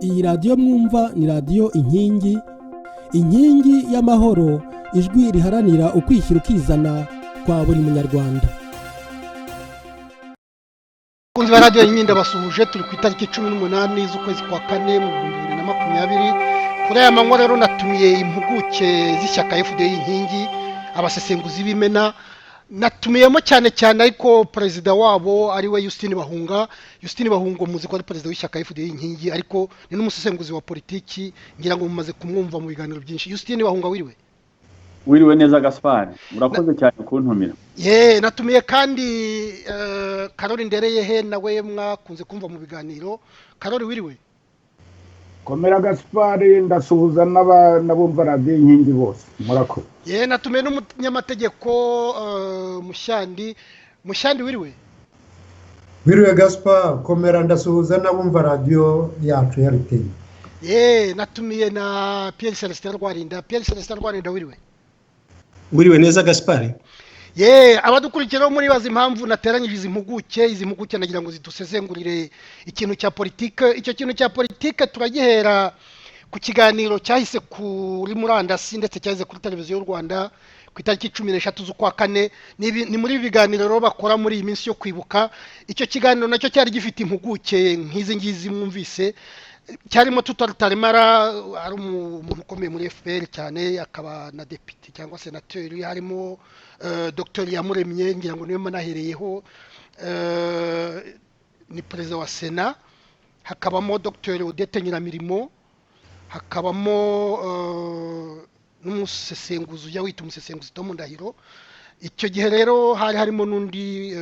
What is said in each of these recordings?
Iyi radiyo mwumva ni radiyo inkingi y'amahoro, ijwi riharanira ukwishyira ukizana kwa buri munyarwanda. Kunzi wa radiyo inkingi ndabasuhuje, turi ku itariki 18 z'ukwezi kwa kane mu 2020. Kuri aya manywa rero natumiye impuguke z'ishyaka FDI inkingi, abasesenguzi b'imena. Natumiyemo cyane ariko perezida wabo ari we Justine Bahunga. Justine Bahunga muzi ko ari perezida w'ishyaka FDI inkingi, ariko ni n'umusesenguzi wa politiki, ngira ngo mumaze kumwumva mu biganiro byinshi. Justine Bahunga, wiriwe neza Gaspard, urakoze cyane kuntumira. Natumiye kandi Karoli Ndereyehe, nawe mwakunze kumva mu biganiro. Karoli, wiriwe? Komera Gaspard, ndasuhuza n'abumva radiyo inkingi bose, murakoze. Natumiye n'umunyamategeko Mushyandi, wiriwe? Wiriwe Gaspard, komera, ndasuhuza n'abumva radiyo yacu ya RTI. Natumiye na Pierre Celestin Rwarinda. Pierre Celestin Rwarinda, wiriwe? Wiriwe neza Gaspard. Abadukurikira muri bazi impamvu nateranyije izi mpuguke nagira ngo zidusezengurire ikintu cya politike. Icyo kintu cya politike turagihera ku kiganiro cyahise kuri murandasi ndetse cyahise kuri televiziyo y'u Rwanda ku itariki 13 z'ukwa kane. Ni muri biganiro rero bakora muri iyi minsi yo kwibuka. Icyo kiganiro nacyo cyari gifite impuguke nk'izi ngizi mwumvise, cyarimo Tutaremara, ari umuntu ukomeye muri FPR cyane, akaba na deputy cyangwa senateur. Harimo Dr Iyamuremye, ngira ngo niwe manahereyeho, ni perezida wa Sena. Hakabamo Dr Odette Nyiramirimo, hakabamo n'umusesenguzi ujya wita umusesenguzi Tom Ndahiro. Icyo gihe rero harimo n'undi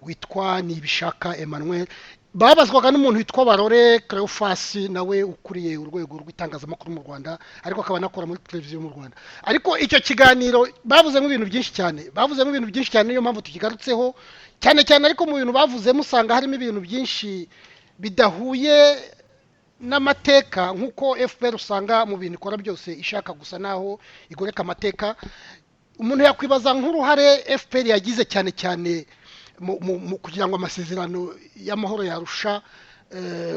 witwa Nibishaka Emmanuel. Babazwaga n'umuntu witwa Barore Cleophas, nawe ukuriye urwego rw'itangazamakuru mu Rwanda, ariko akaba nakora muri televiziyo mu Rwanda. Ariko icyo kiganiro bavuzemo ibintu byinshi cyane, niyo mpamvu tukigarutseho cyane, ariko mu bintu bavuzemo usanga harimo ibintu byinshi bidahuye n'amateka, nk'uko FPR usanga mu bintu ikora byose ishaka gusa naho igoreka amateka. Umuntu yakwibaza nk'uruhare FPR yagize cyane mu kugira ngo amasezerano y'amahoro yarusha,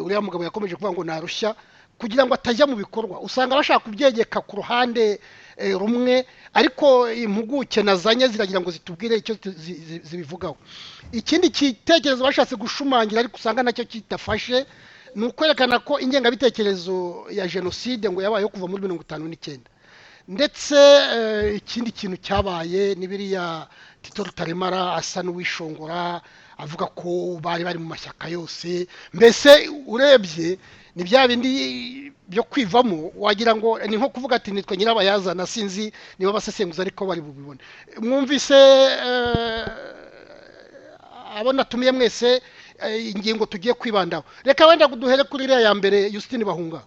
uriya mugabo yakomeje kuvuga ngo narushya, kugira ngo atajya mu bikorwa. Usanga bashaka kubyegeka ku ruhande rumwe, ariko impuguke nazanye ziragira ngo zitubwire icyo zibivugaho. Ikindi kitekerezo bashatse gushumangira ariko usanga nacyo kitafashe, ni ukwerekana ko ingengabitekerezo ya jenoside ngo yabayeho kuva muri 1959. Ndetse ikindi kintu cyabaye ni biriya Tito Rutaremara asa n'uwishongora, avuga ko bari mu mashyaka yose. Mbese urebye ni bya bindi byo kwivamo, wagira ngo ni nko kuvuga ati nitwe nyirabayazana, sinzi niba basesenguza ariko bari bubibone. Mwumvise abo natumiye mwese ingingo tugiye kwibandaho. Reka wenda duhere kuri iriya ya mbere, Justine Bahunga.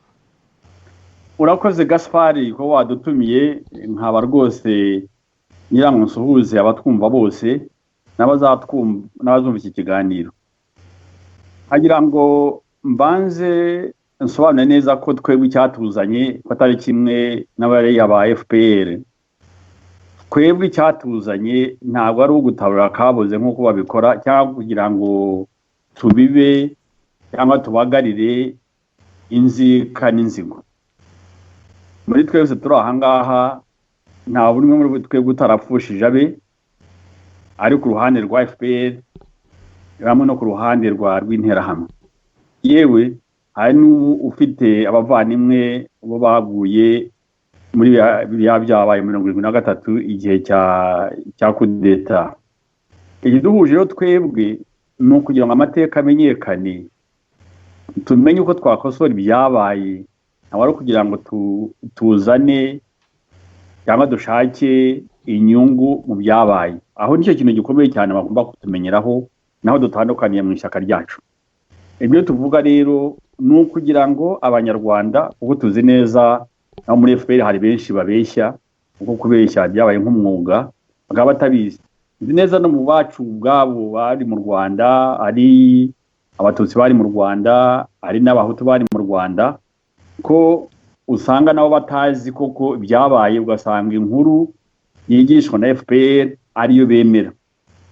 Urakoze Gaspard ko wadutumiye, nkaba rwose nyirango nsuhuze abatwumva bose n'abazumva iki kiganiro. Hagira ngo mbanze nsobanure neza ko twebwe icyatuzanye ko atari kimwe n'abari aba FPR. Twebwe icyatuzanye ntabwo ari ugutabura kaboze nk'uko babikora, cyangwa kugira ngo tubibe cyangwa tubagarire inzika n'inzigo. Muri twese turi aha ngaha nta buri umwe muri twebwe utarapfushije abe, ari ku ruhande rwa FPR hamwe no ku ruhande rw'interahamwe. Yewe hari n'ufite abavandimwe bo baguye muri byabaye 1973 igihe cya kudeta. Igiduhuje rero twebwe ni ukugira ngo amateka amenyekane, tumenye uko twakosora ibyabaye, ntabwo kugira ngo tuzane cyangwa dushake inyungu mu byabaye. Aho nicyo kintu gikomeye cyane bagomba kutumenyeraho, naho dutandukaniye mu ishyaka ryacu. Ibyo tuvuga rero ni ukugira ngo abanyarwanda, kuko tuzi neza naho muri FPR hari benshi babeshya, kuko kubeshya byabaye nk'umwuga bakaba batabizi. Nzi neza no mu bacu ubwabo bari mu Rwanda, ari abatutsi bari mu Rwanda, ari n'abahutu bari mu Rwanda, ko usanga nabo batazi koko byabaye, ugasanga inkuru yigishwa na FPR ariyo bemera.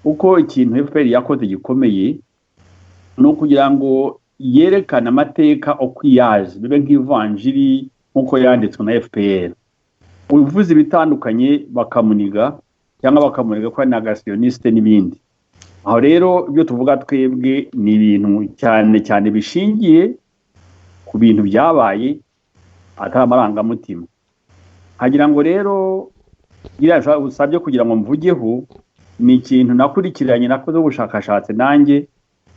Uko ikintu FPR yakoze gikomeye no kugira ngo yerekana amateka okwiyaje bibe nk'ivanjiri nkuko yanditswe na FPR uvuze bitandukanye bakamuniga cyangwa bakamuniga ko negationiste n'ibindi aho rero ibyo tuvuga twebwe ni ibintu cyane bishingiye ku bintu byabaye atamaranga mutima hagira ngo rero gira usabye kugira ngo mvugeho ni ikintu nakurikiranye nakoze ubushakashatsi nanjye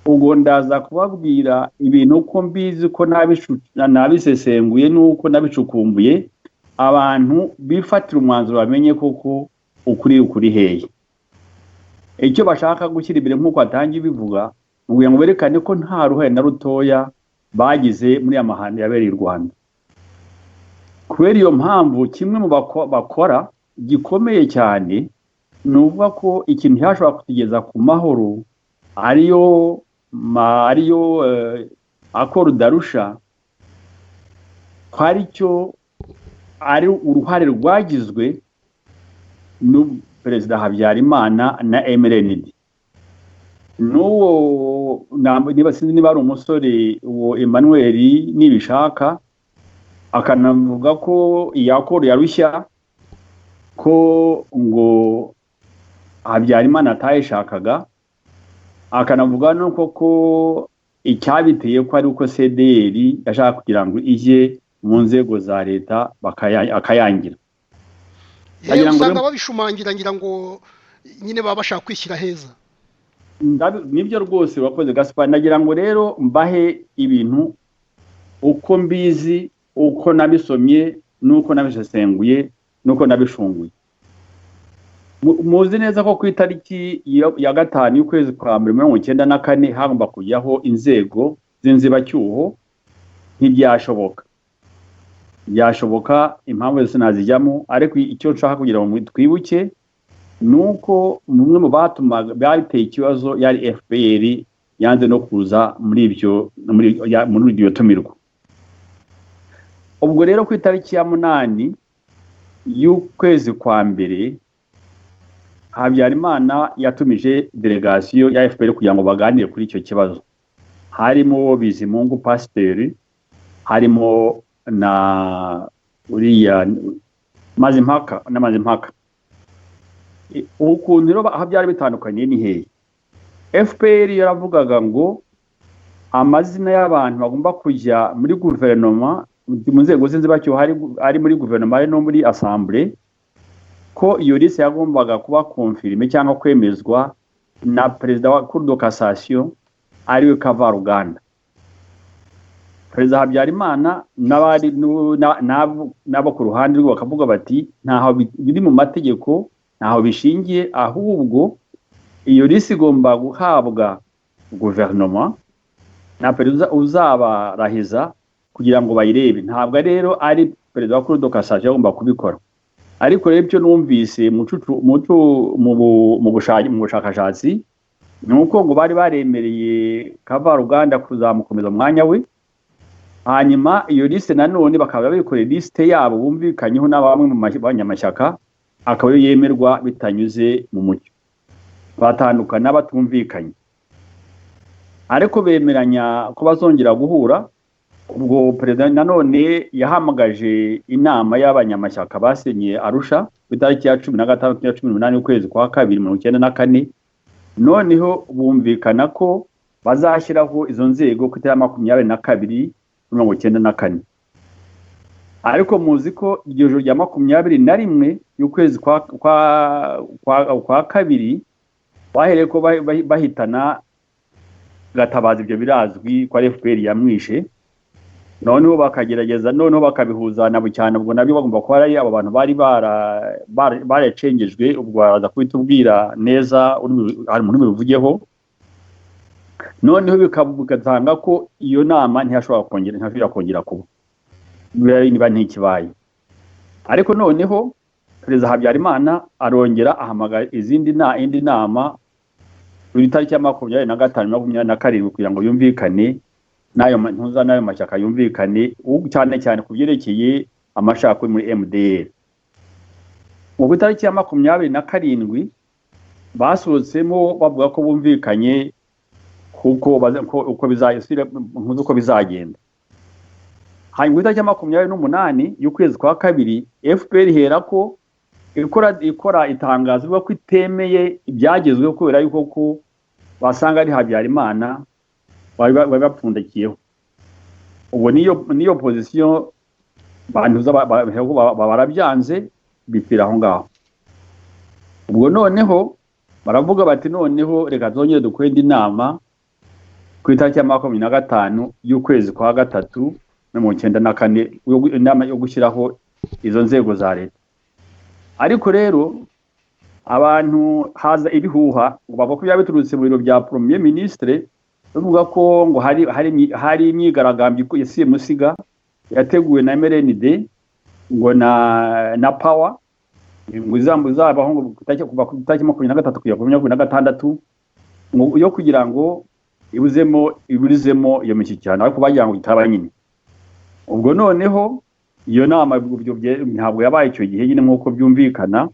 ubwo ndaza kubabwira ibintu uko mbizi ko nabisesenguye nuko nabicukumbuye abantu bifatira umwanzuro bamenye koko ukuri heye icyo bashaka gushyira imbere nk'uko atangiye bivuga ngo berekane ko nta ruhare na rutoya bagize muri amahane yabereye u Rwanda kubera iyo mpamvu kimwe mu bakora gikomeye cyane nuvuga ko ikintu cyashobora kutugeza ku mahoro ariyo akora darusha kwari cyo ari uruhare rwagizwe no Perezida Habyarimana na MRND n'uwo niba sinzi niba ari umusore uwo Emmanuel nibishaka akanavuga ko iyakoro yarushya ko ngo Habyarimana atayishakaga akanavuga nuko ko icyabiteye ko ari uko CDR yashaka kugira ngo ije mu nzego za leta akayangira usanga babishumangira ngira ngo nyine baba bashaka kwishyira heza nibyo rwose wakoze Gaspar nagira ngo rero mbahe ibintu uko mbizi uko nabisomye nuko nabisesenguye nuko nabishunguye muzi neza ko ku itariki ya gatanu y'ukwezi kwa 1994 hagomba kujyaho inzego z'inzibacyuho ntibyashoboka byashoboka impamvu zose nazijyamo ariko icyo nshaka kugira ngo twibuke nuko mumwe mu batumaga byateye ikibazo yari FPR yanze no kuza muri iryo tumirwa ubwo rero ku itariki ya 8 y'ukwezi kwa mbere Habyarimana yatumije delegation ya FPR kugira ngo baganire kuri icyo kibazo harimo Bizimungu Pasteur harimo na uriya Mazimpaka ukuntu rero aho byari bitandukanye ni hehe FPR yaravugaga ngo amazina y'abantu bagomba kujya muri guverinoma mu nzego z'inzibacyuho ari muri guverinoma no muri assemblée ko iyo liste yagombaga kuba confirmé cyangwa kwemezwa na perezida wa Cour de Cassation ariwe Kavaruganda Perezida Habyarimana n'abari nabo ku ruhande rwe bakavuga bati ntaho biri mu mategeko ntaho bishingiye ahubwo iyo liste igomba guhabwa guverinoma na perezida uzabarahiza kugira ngo bayirebe ntabwo rero ari perezida wa Cour de Cassation agomba kubikora ariko rero byo numvise mu bushakashatsi nuko ngo bari baremereye Kavaruganda kuzamukomeza umwanya we hanyuma iyo liste nanone bakaba bikoreye liste yabo bumvikanyeho n'abamwe mu banyamashyaka akaba yemerwa bitanyuze mu mucyo batandukana batumvikanye ariko bemeranya ko bazongera guhura ubwo perezida nanone yahamagaje inama y'abanyamashyaka basenye Arusha ku itariki ya 16 ya 18 y'ukwezi kwa 2094 noneho bumvikana ko bazashyiraho izo nzego ku itariki ya 22/1994 ariko muzi ko iryo joro rya 21 y'ukwezi kwa kabiri bahereye ko bahitana Gatabazi ibyo birazwi kwa FPR yamwishe noneho bakagerageza noneho bakabihuza na bucyane ubwo nabyo bagomba kuba ari abo bantu bari baracengejwe ubwo baraza kwitubwira neza hari umuntu bivugeho noneho bikabugazanga ko iyo nama ntiyashobora kongera kuba niba ntikibaye ariko noneho Perezida Habyarimana arongera ahamagara indi nama kuri tariki ya 25/27 kugira ngo yumvikane nayo mashyaka yumvikane cyane kubyerekeye amashako muri MDR mu tariki ya 27 basohotsemo bavuga ko bumvikanye uko bizagenda. Hanyuma itariki ya 28 y'ukwezi kwa kabiri FPR ihera ko ikora itangazo ivuga ko itemeye ibyagezweho kubera yuko ko basanga ari Habyarimana bari bapfundikiyeho. Ubwo niyo position bantuza barabyanze bipfira aho ngaho. Ubwo noneho baravuga bati noneho reka zongere dukwenda inama ku itariki ya 25 y'ukwezi kwa gatatu no mu 94 inama yo gushyiraho izo nzego za leta. Ariko rero abantu haza ibihuha bavuga ko byabiturutse mu biro bya Premier Ministre bavuga ko ngo hari imyigaragambyo yasiye musiga yateguwe na MRND ngo na Power ngo zabaho ngo kuva ku itariki 23 kugera ku 26 ngo yo kugira ngo iburizemo iyo mishyikirano ariko bagira ngo itaba nyine. Ubwo noneho iyo nama ntabwo yabaye icyo gihe nyine nk'uko byumvikana,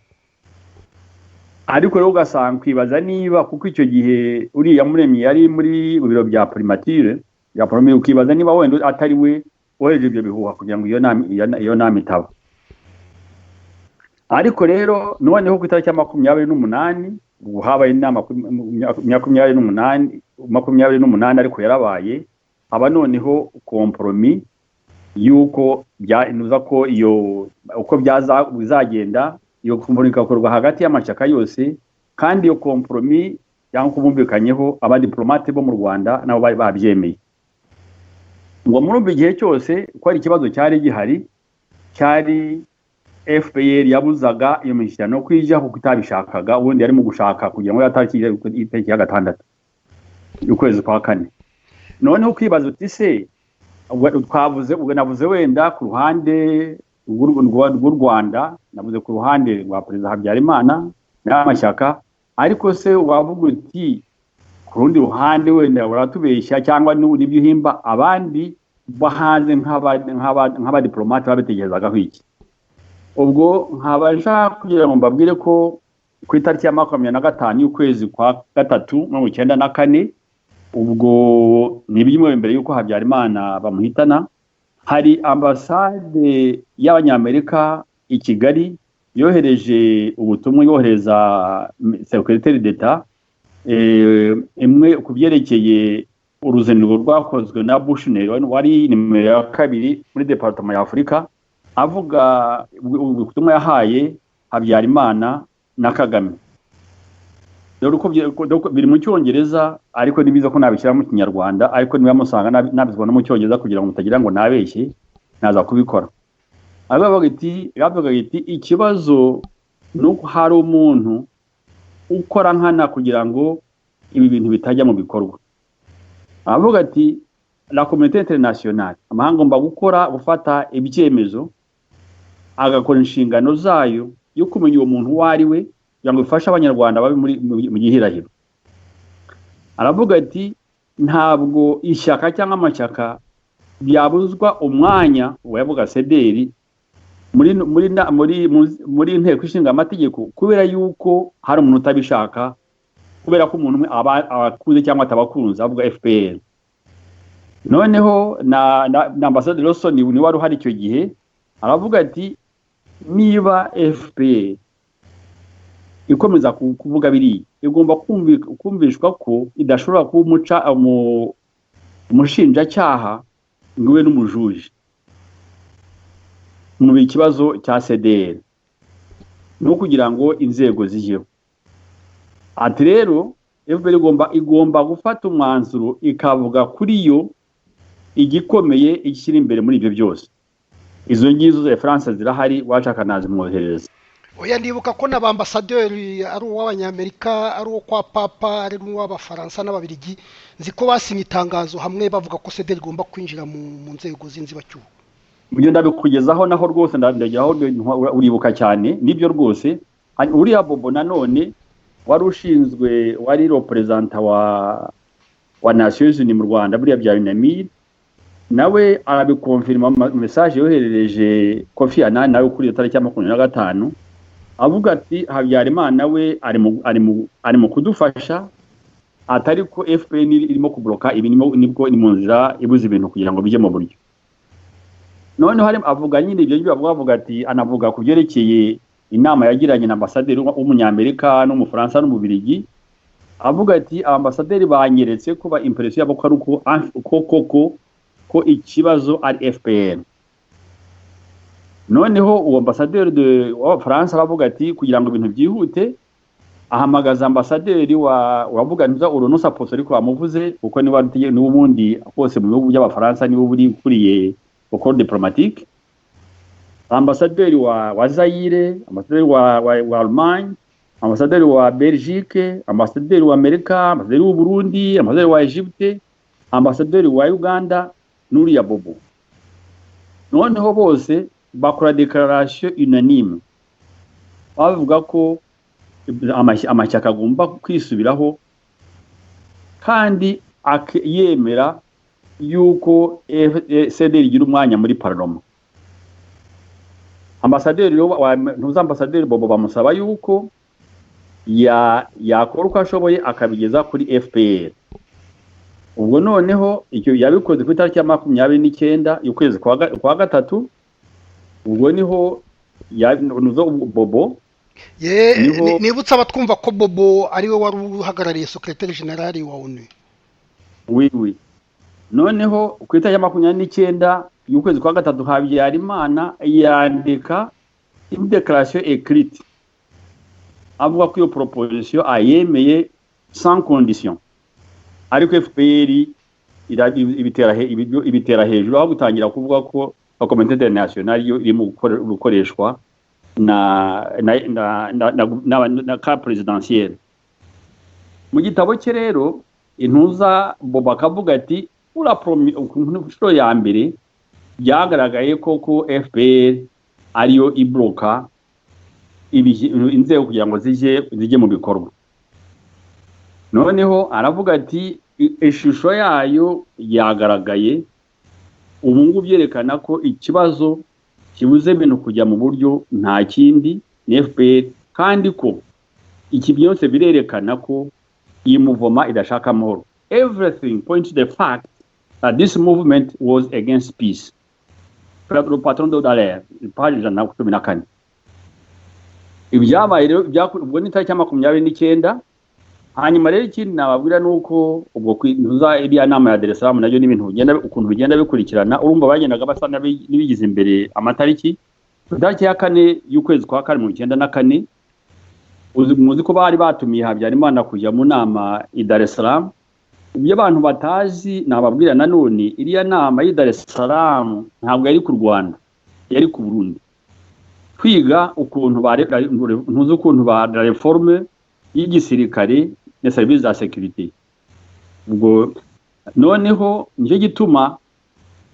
ariko rero ugasanga kwibaza niba kuko icyo gihe uriya Muremyi yari muri biro bya primature ya Premier, ukibaza niba wenda atari we wohereje ibyo bihuha kugira ngo iyo nama itaba. Ariko rero noneho ku itariki ya 28 ubwo habaye inama 28 ariko yarabaye aba noneho kompromis yuko byanuza ko iyo uko bizagenda iyo kumurika korwa hagati y'amacaka yose, kandi iyo kompromis cyangwa kubumvikanyeho abadiplomate bo mu Rwanda nabo bari babyemeye. Ngo muri igihe cyose ko ari ikibazo cyari gihari, cyari FPR yabuzaga iyo mishyikirano kwija kuko itabishakaga, ubundi yari mu gushaka kugira ngo yatakije itariki ya 6 y'ukwezi kwa 4. Noneho kwibaza uti se navuze wenda ku ruhande rw'u Rwanda, navuze ku ruhande rwa Perezida Habyarimana n'amashyaka, ariko se wavuga uti ku rundi ruhande wenda uratubeshya cyangwa n'ibyo uhimba abandi bahanze nk'abadiplomate babitegerezaga iki. Ubwo nkabasha kugira ngo mbabwire ko ku itariki ya 25 y'ukwezi kwa gatatu no mu 94 ubwo nibimwe imbere yuko Habyarimana bamuhitana, hari ambasade y'Abanyamerika i Kigali yohereje ubutumwa, yohereza secrétaire d'État imwe kubyerekeye uruzinduko rwakozwe na Bushner wari nimero ya 2 muri departement ya Afrika, avuga ubutumwa yahaye Habyarimana na Kagame. Rero uko biri mu Cyongereza ariko nibiza ko nabishyira mu Kinyarwanda, ariko niba musanga nabizwa no mu Cyongereza kugira ngo mutagira ngo nabeshye naza kubikora. Abavuga iti ikibazo nuko hari umuntu ukora nkana kugira ngo ibi bintu bitajya mu bikorwa. Avuga ati la communauté internationale, amahanga ngomba gufata ibyemezo agakora inshingano zayo yo kumenya uwo muntu wari we ngo bifashe Abanyarwanda babe mu gihirahiro. Aravuga ati ntabwo ishyaka cyangwa amashyaka byabuzwa umwanya wavuga CDR muri inteko ishinga amategeko kubera yuko hari umuntu utabishaka, kubera ko umuntu abakuze cyangwa atabakunze, avuga FPR. Noneho na Ambassadeur Lawson ni wari uhari icyo gihe, aravuga ati niba FPR ikomeza kuvuga biri igomba kumvishwa ko idashobora kumuca umushinjacyaha ngwe n'umujuje mu kibazo cya CDR no kugira ngo inzego zijeho. Ati rero FPR igomba gufata umwanzuro ikavuga kuri yo igikomeye ikiri imbere muri ibyo byose. Izo ngizo za France zirahari, washaka nazi mwoherereza. Oya ndibuka ko n'abambasaderi ari uw'Abanyamerika, ari uwo kwa Papa, ari n'uw'Abafaransa n'Ababiligi, nziko basinye itangazo hamwe bavuga ko CDR igomba kwinjira mu nzego z'inzibacyuho. Ibyo ndabikugezaho naho rwose ndajyaho uribuka cyane nibyo rwose. Uriya Bobo nanone wari representant wa Nations Unies mu Rwanda buriya bya UNAMIR, nawe arabikonfirma message yoherereje Kofi Annan nawe kuri tariki ya 25, avuga ati Habyarimana we ari mu kudufasha atari ko FPN irimo kubloka ibi nibwo ni mu nzira ibuza ibintu kugira ngo bijye mu buryo. None hari avuga nyine ibyo bavuga ati anavuga ku byerekeye inama yagiranye na ambasaderi w'umunyamerika n'umufaransa n'umubirigi, avuga ati ambasaderi banyeretse ko ba impression yabo ko ikibazo ari FPN. Noneho uwo ambasaderi wa France aravuga ati kugira ngo ibintu byihute ahamagaza ambasaderi wavuga ntuza urunusa posto ariko amuvuze kuko ni ubundi hose mu bihugu by'abafaransa niwe buri kuriye au diplomatique, ambasaderi wa Zaire, ambasaderi wa Allemagne, ambasaderi wa Belgique, ambasaderi wa Amerika, ambasaderi w'u Burundi, ambasaderi wa Egypte, ambasaderi wa Uganda n'uriya Bobo. Noneho bose bakora declaration unanime bavuga ko amashyaka agomba kwisubiraho kandi yemera yuko CDR igira umwanya muri parlement. Ambasaderi ambasaderi Bobo bamusaba yuko yakora uko ashoboye akabigeza kuri FPR. Ubwo noneho icyo yabikoze ku itariki ya 29 y'ukwezi kwa gatatu. Ubwo niho nuzo Bobo nibutsa abatwumva ko Bobo ariwe wari uhagarariye secrétaire général wa ONU. Oui. Noneho ku itariki ya 29 y'ukwezi kwa gatatu Habyarimana yandika une déclaration écrite avuga ko iyo proposition ayemeye sans condition, ariko FPR ibitera hejuru aho gutangira kuvuga ko communauté internationale yo irimo gukoreshwa na ka presidentielle. Mu gitabo cye rero intuza Bobo akavuga ati inshuro ya mbere byagaragaye ko FPR ariyo ibloka inzego kugira ngo zijye mu bikorwa. Noneho aravuga ati ishusho yayo yagaragaye, ubu ngubu byerekana ko ikibazo kibuze ibintu kujya mu buryo nta kindi ni FPR, kandi ko iki byose birerekana ko iyi movement idashaka amahoro. Everything points to the fact that this movement was against peace. Le patron de Dallaire, page 14. Ibyabaye rero ubwo ni tariki ya 29. Hanyuma rero ikindi nababwira nuko ubwo kwinuza iriya nama ya Dar es Salaam nayo n'ibintu ukuntu bigenda bikurikirana, urumva bagendaga basa nibigize imbere amatariki. Tariki ya 4 y'ukwezi kwa 1994 muzi ko bari batumiye Habyarimana kujya mu nama i Dar es Salaam. Ibyo abantu batazi nababwira nanone iriya nama y'i Dar es Salaam ntabwo yari ku Rwanda, yari ku Burundi, kwiga ukuntu ba reforme y'igisirikare na service za sécurité. Ubwo noneho nicyo gituma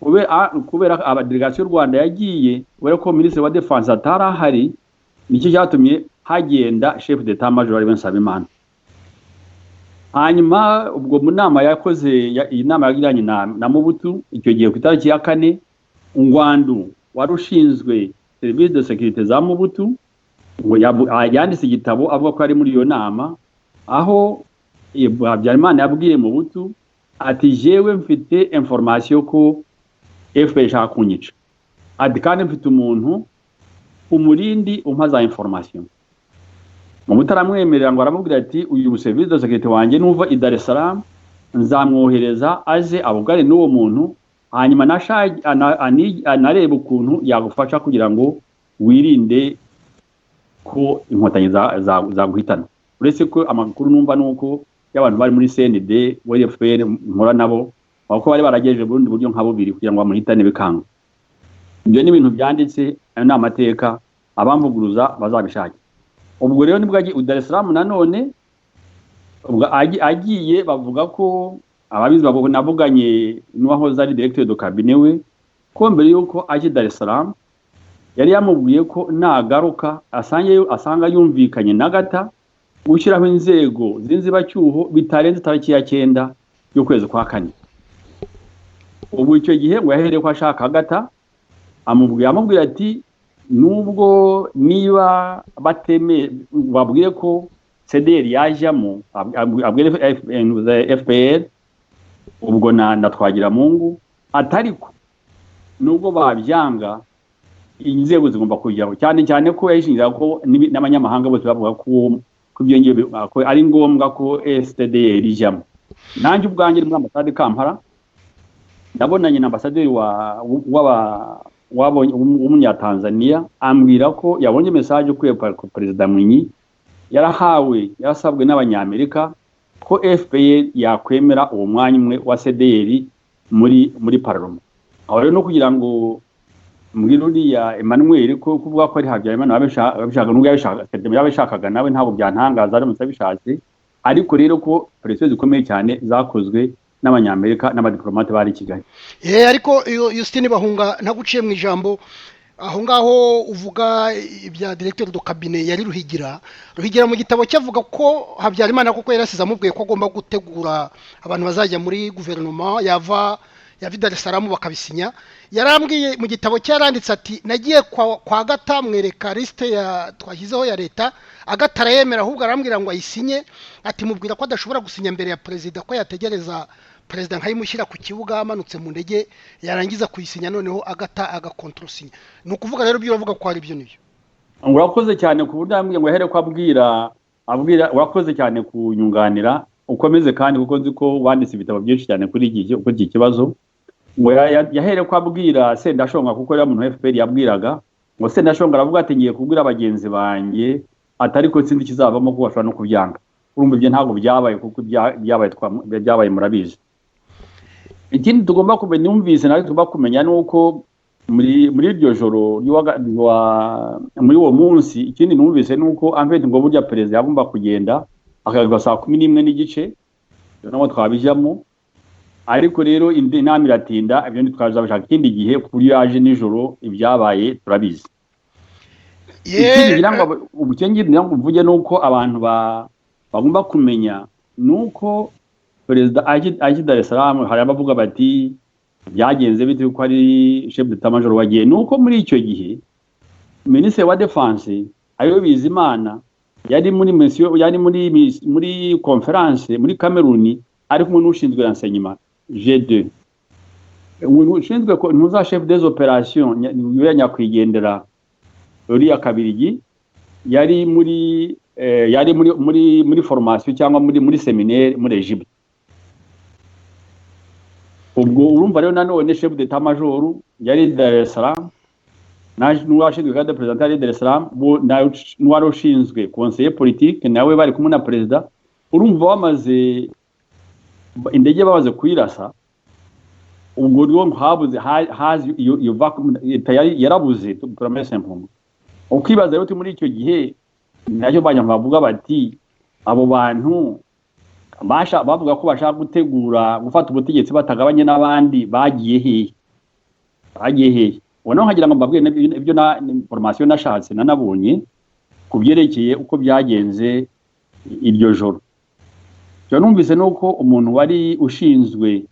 kubera abadelegation y'u Rwanda yagiye, wera ko ministre wa defense atarahari, nicyo cyatumye hagenda chef d'état major ari Nsabimana. Hanyuma ubwo mu nama yakoze iyi nama yagiranye na Mobutu icyo gihe ku itariki ya 4, Ngwandu warushinzwe service de sécurité za Mobutu ngo yanditse igitabo avuga ko ari muri iyo nama, aho Habyarimana yabwiye Mobutu ati jewe mfite information ko FPR ishaka kunyica, ati kandi mfite umuntu umurindi umpaza information. Mobutu aramwemerera ngo aramubwira ati uyu service de sécurité wanjye nuva i Dar es Salaam nzamwohereza aje abugare n'uwo muntu, hanyuma anareba ukuntu yagufasha kugira ngo wirinde ko inkotanyi zaguhitana. Uretse ko amakuru numva nuko y'abantu bari muri CND wa FPR nkora nabo bako bari baragejeje Burundi buryo nka bubiri kugira ngo bamuhitane bikanga. Ibyo ni ibintu byanditse n'amateka, abamvuguruza bazabishaka. Ubwo rero nibwo agiye Dar es Salaam nanone, ubwo agiye bavuga ko ababizi navuganye n'uwahoze ari directeur de cabinet we ko mbere yuko aje Dar es Salaam yari yamubwiye ko nagaruka asanga yumvikanye na Gata gushyiraho inzego z'inzibacyuho bitarenze tariki ya 9 y'ukwezi kwa 4. Ubu icyo gihe ngo yahereye ko ashaka Gata amubwira ati nubwo niba bateme babwiye ko CDR yajyamo abwira FPR ubwo na Twagiramungu atariko nubwo babyanga inzego zigomba kujyaho cyane ko yashingira ko n'abanyamahanga bose bavuga ko kubyongeye ko ari ngombwa ko SDR ijyamo. Nanjye ubwanjye muri ambasade Kampala nabonanye na ambasaderi w'umunyatanzania ambwira ko yabonye message ukuye ku Perezida Mwinyi yarasabwe n'abanyamerika ko FPR yakwemera uwo mwanya umwe wa CDR muri parlement. Aho rero no kugira ngo mbwira uriya Emmanuel ko kuvuga ko ari Habyarimana babishaka nubwo yabishakaga nawe ntabwo byantangaza ari musabishatse, ariko rero ko presiyo zikomeye cyane zakozwe n'abanyamerika n'abadiplomate bari i Kigali. Ariko Justine Bahunga ntaguciye mu ijambo aho ngaho uvuga ibya directeur de cabinet yari Ruhigira mu gitabo cyavuga ko Habyarimana koko yarasize amubwiye ko agomba gutegura abantu bazajya muri guverinoma yava Dar es Salaam bakabisinya. Yarambwiye mu gitabo cyaranditse ati nagiye kwa Gata mwereka liste twashyizeho ya leta Agata arayemera, ahubwo arambwira ngo ayisinye, ati mubwira ko adashobora gusinya mbere ya perezida, ko yategereza perezida nkayimushyira ku kibuga amanutse mu ndege yarangiza kuyisinya noneho Agata agakontrosinya. Ni ukuvuga rero ibyo bavuga ko ari byo nibyo. Urakoze cyane ku buryo ambwiye ngo yahere ko abwira urakoze cyane kunyunganira ukomeze kandi kuko nzi ko wanditse ibitabo byinshi cyane kuri iki kibazo. Ngo yahere ko abwira Sendashonga kuko ari umuntu FPR yabwiraga ngo Sendashonga aravuga ati ngiye kubwira abagenzi banjye atari ko sindi kizavamo ko bashobora no kubyanga. Urumva ibyo ntabwo byabaye kuko byabaye murabizi. Ikindi tugomba kumenya numvise nawe tugomba kumenya nuko muri iryo joro muri uwo munsi ikindi numvise nuko amfete ngo burya perezida yagomba kugenda akagwa saa 11:15 nabo twabijyamo, ariko rero inama iratinda ibyo ntitwazabishaka ikindi gihe kuri yaje nijoro ibyabaye turabizi. Ikindi ngira ngo ubukengiri ngira ngo mvuge nuko abantu bagomba kumenya nuko perezida aje Dar es Salaam hari abavuga bati byagenze bite ko ari chef d'état major wagiye, nuko muri icyo gihe ministre wa defense ayo Bizimana yari muri mission yari muri conference muri Cameroon ari kumwe n'ushinzwe renseignement G2 ushinzwe ko ntuza chef des opérations nyakwigendera uriya Kabirigi yari muri formation cyangwa muri seminaire muri Egypte. Ubwo urumva rero nanone chef d'état major yari Dar es Salaam n'uwashinzwe kandi president yari Dar es Salaam n'uwari ushinzwe conseiller politique nawe bari kumwe na president. Urumva bamaze indege babaze kuyirasa, ubwo rwo habuze hazi iyo yarabuze promesse impungu. Ukibaza rero muri icyo gihe nacyo bavuga bati abo bantu bavuga ko bashaka gutegura gufata ubutegetsi batagabanye n'abandi bagiye hehe. Ubona nkagira ngo mbabwire ibyo na information nashatse nanabonye kubyerekeye uko byagenze iryo joro. Cyo numvise nuko umuntu wari ushinzwe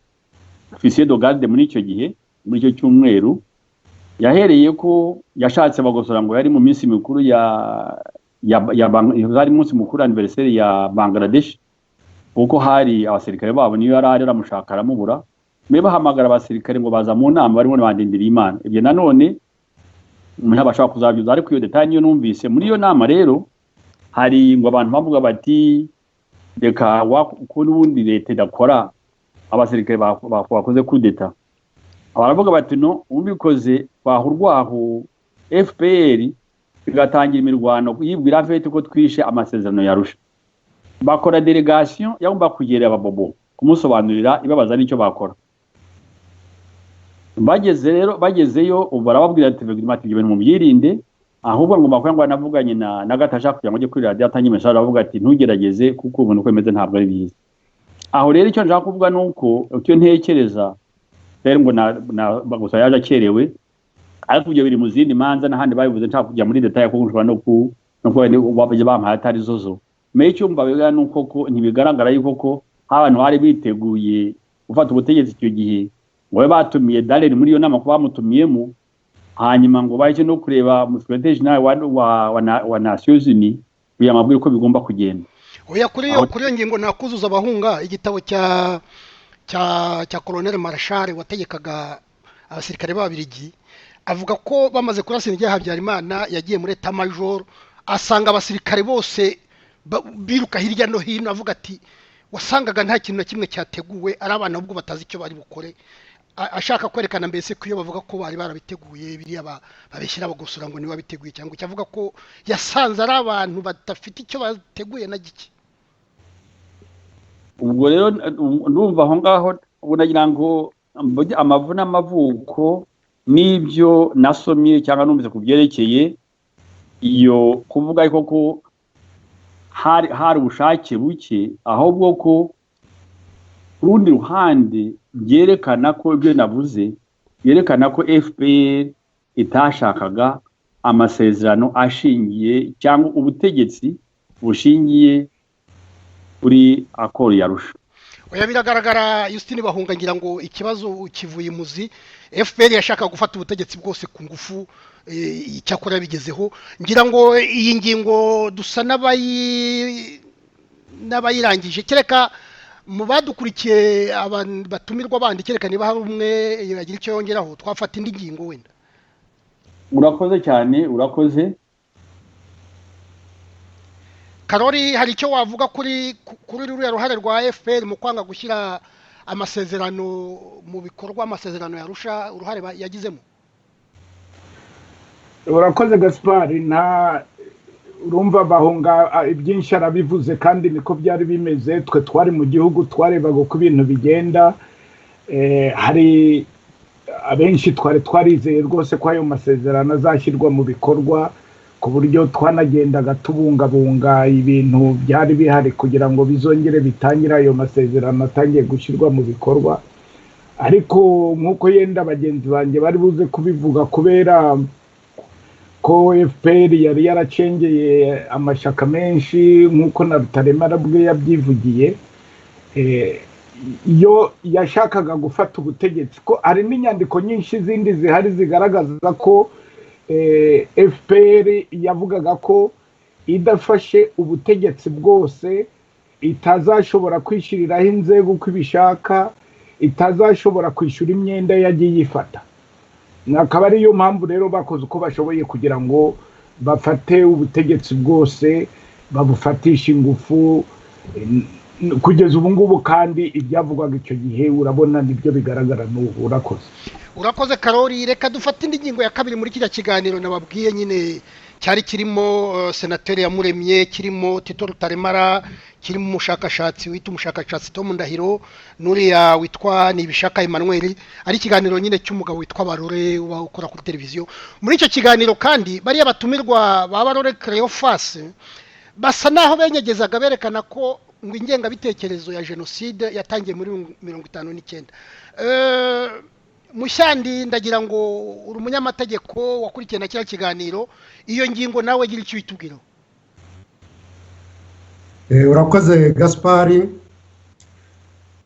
officier de garde muri icyo gihe muri icyo cyumweru yahereye ko yashatse bagosora ngo yari mu minsi mikuru yari munsi mukuru anniversaire ya Bangladesh, kuko hari abasirikare babo niyo yari aramushaka aramubura, mbe bahamagara abasirikare ngo baza mu nama barimo bandindira Imana. Ibyo nanone umuntu abashaka kuzabyuza, ariko iyo detail niyo numvise muri iyo nama. Rero hari ngo abantu bavuga bati reka ko n'ubundi leta idakora abasirikare bakoze kudeta. Abaravuga bati no ubikoze bahurwaho FPR igatangira imirwano yibwira fete ko twishe amasezerano yarusha. Bakora delegation yagomba kugera ababobo kumusobanurira ibabaza n'icyo bakora. Bagezeyo barababwira ati vigimati ibintu mu byirinde, ahubwo ngo makwanga navuganye na Gatasha kugira ngo ajye kuri radio atanye message avuga ati ntugerageze kuko ubuntu kwemeze ntabwo ari biza. Aho rero icyo nshaka kuvuga nuko icyo ntekereza rero ngo na bagusa yaje akerewe, ariko ibyo biri mu zindi manza n'ahandi babivuze nshaka kujya muri detail kuko nshobora no babaje bampaye atari zozo. Icyo mbabiga nuko ko ntibigaragara yuko ko abantu bari biteguye gufata ubutegetsi icyo gihe ngo batumiye Dallaire muri iyo nama ko bamutumiyemo, hanyuma ngo baje no kureba mu secretary general wa Nations Unies biyamabwira ko bigomba kugenda. oya kuri iyo ngingo nakuzuza abahunga igitabo cya Colonel Marshal wategekaga abasirikare b'Ababiligi avuga ko bamaze kurasira igihe Habyarimana yagiye muri Etat Major asanga abasirikare bose biruka hirya no hino avuga ati wasangaga nta kintu na kimwe cyateguwe ari abana ubwo batazi icyo bari bukore ashaka kwerekana mbese ko iyo bavuga ko bari barabiteguye biriya babeshyira bagusura ngo niba biteguye cyangwa cyavuga ko yasanze ari abantu badafite icyo bateguye na gike. ubwo rero ndumva aho ngaho unagira ngo amavu n'amavuko n'ibyo nasomye cyangwa numvise ku byerekeye iyo kuvuga ariko ko hari ubushake buke ahubwo ko urundi ruhande byerekana ko ibyo navuze byerekana ko FPR itashakaga amasezerano ashingiye cyangwa ubutegetsi bushingiye kuri akoro yarusha. Oya biragaragara Justine Bahunga ngira ngo ikibazo kivuye imuzi FPR yashaka gufata ubutegetsi bwose ku ngufu icyakora bigezeho ngira ngo iyi ngingo dusa n'abayirangije kereka mu badukurikiye abantu batumirwa bandi kereka niba hari umwe yagira icyo yongeraho twafata indi ngingo wenda. Urakoze cyane urakoze. Karori hari icyo wavuga kuri ruriya ruhare rwa FPR mu kwanga gushyira amasezerano mu bikorwa amasezerano yarusha uruhare yagizemo? Urakoze Gaspard urumva Bahunga ibyinshi arabivuze kandi niko byari bimeze twe twari mu gihugu twarebaga uko ibintu bigenda hari abenshi twarizeye rwose ko ayo masezerano azashyirwa mu bikorwa ku buryo twanagendaga tubungabunga ibintu byari bihari kugira ngo bizongere bitangire ayo masezerano atangiye gushyirwa mu bikorwa ariko nk'uko yenda bagenzi banjye bari buze kubivuga kubera ko FPR yari yaracengeye amashaka menshi nk'uko na Rutaremara bwe yabyivugiye iyo yashakaga gufata ubutegetsi ko ari n'inyandiko nyinshi zindi zihari zigaragaza ko FPR yavugaga ko idafashe ubutegetsi bwose itazashobora kwishyiriraho inzego uko ibishaka itazashobora kwishyura imyenda yagiye yifata. Akaba ariyo mpamvu rero bakoze uko bashoboye kugira ngo bafate ubutegetsi bwose babufatisha ingufu kugeza ubu ngubu kandi ibyavugwaga icyo gihe urabona nibyo bigaragara n'ubu. Urakoze Karori reka dufate indi ngingo ya kabiri muri kiriya kiganiro nababwiye nyine cyari kirimo senateri Yamuremye kirimo Tito Rutaremara kirimo umushakashatsi wita umushakashatsi Tom Ndahiro nuriya witwa Nibishaka Emmanuel ari ikiganiro nyine cy'umugabo witwa Barore ukora kuri televiziyo. Muri icyo kiganiro kandi bariya batumirwa ba Barore Cleophas basa naho benyegezaga berekana ko ngo ingengabitekerezo ya jenoside yatangiye muri 59. Mushyandi ndagira ngo uri umunyamategeko wakurikiye na kiriya kiganiro iyo ngingo nawe gira icyo uyitubwiraho. Urakoze Gaspard.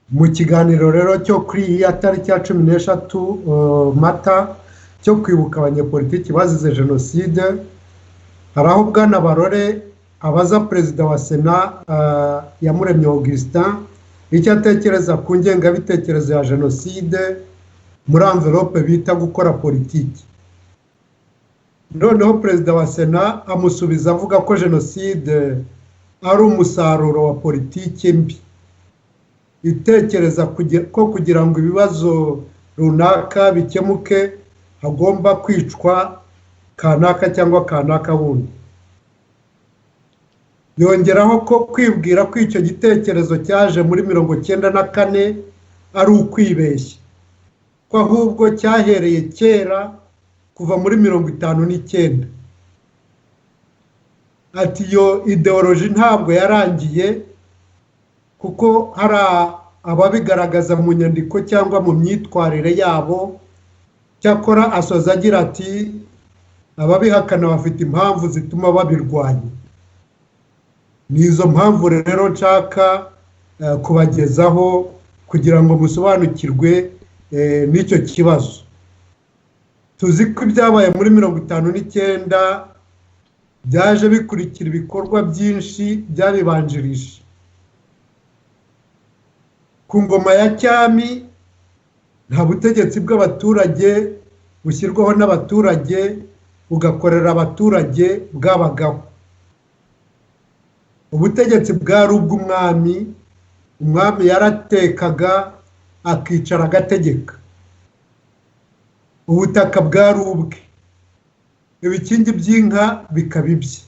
Mu kiganiro rero cyo kuri iyi tariki ya 13 Mata cyo kwibuka abanyepolitiki bazize jenoside hari aho Bwana Barore abaza perezida wa Sena Yamuremye Augustin icyo atekereza ku ngengabitekerezo ya jenoside muri envelope bita gukora politiki. Noneho perezida wa Sena amusubiza avuga ko jenoside ari umusaruro wa politiki mbi itekereza ko kugira ngo ibibazo runaka bikemuke hagomba kwicwa kanaka cyangwa kanaka wundi. Yongeraho ko kwibwira ko icyo gitekerezo cyaje muri 94 ari ukwibeshya ko ahubwo cyahereye kera kuva muri 59. Ati yo ideology ntabwo yarangiye kuko hari ababigaragaza mu nyandiko cyangwa mu myitwarire yabo. Cyakora asoza agira ati ababihakana bafite impamvu zituma babirwanya. Nizo mpamvu rero nshaka kubagezaho kugira ngo musobanukirwe n'icyo kibazo. Tuzi ko ibyabaye muri 59 byaje bikurikira ibikorwa byinshi byabibanjirije. Ku ngoma ya cyami nta butegetsi bw'abaturage bushyirwaho n'abaturage bugakorera abaturage bwabagaho. Ubutegetsi bwari ubw'umwami, umwami yaratekaga akicara agategeka. Ubutaka bwari ubwe, ibikingi by'inka bikaba ibye.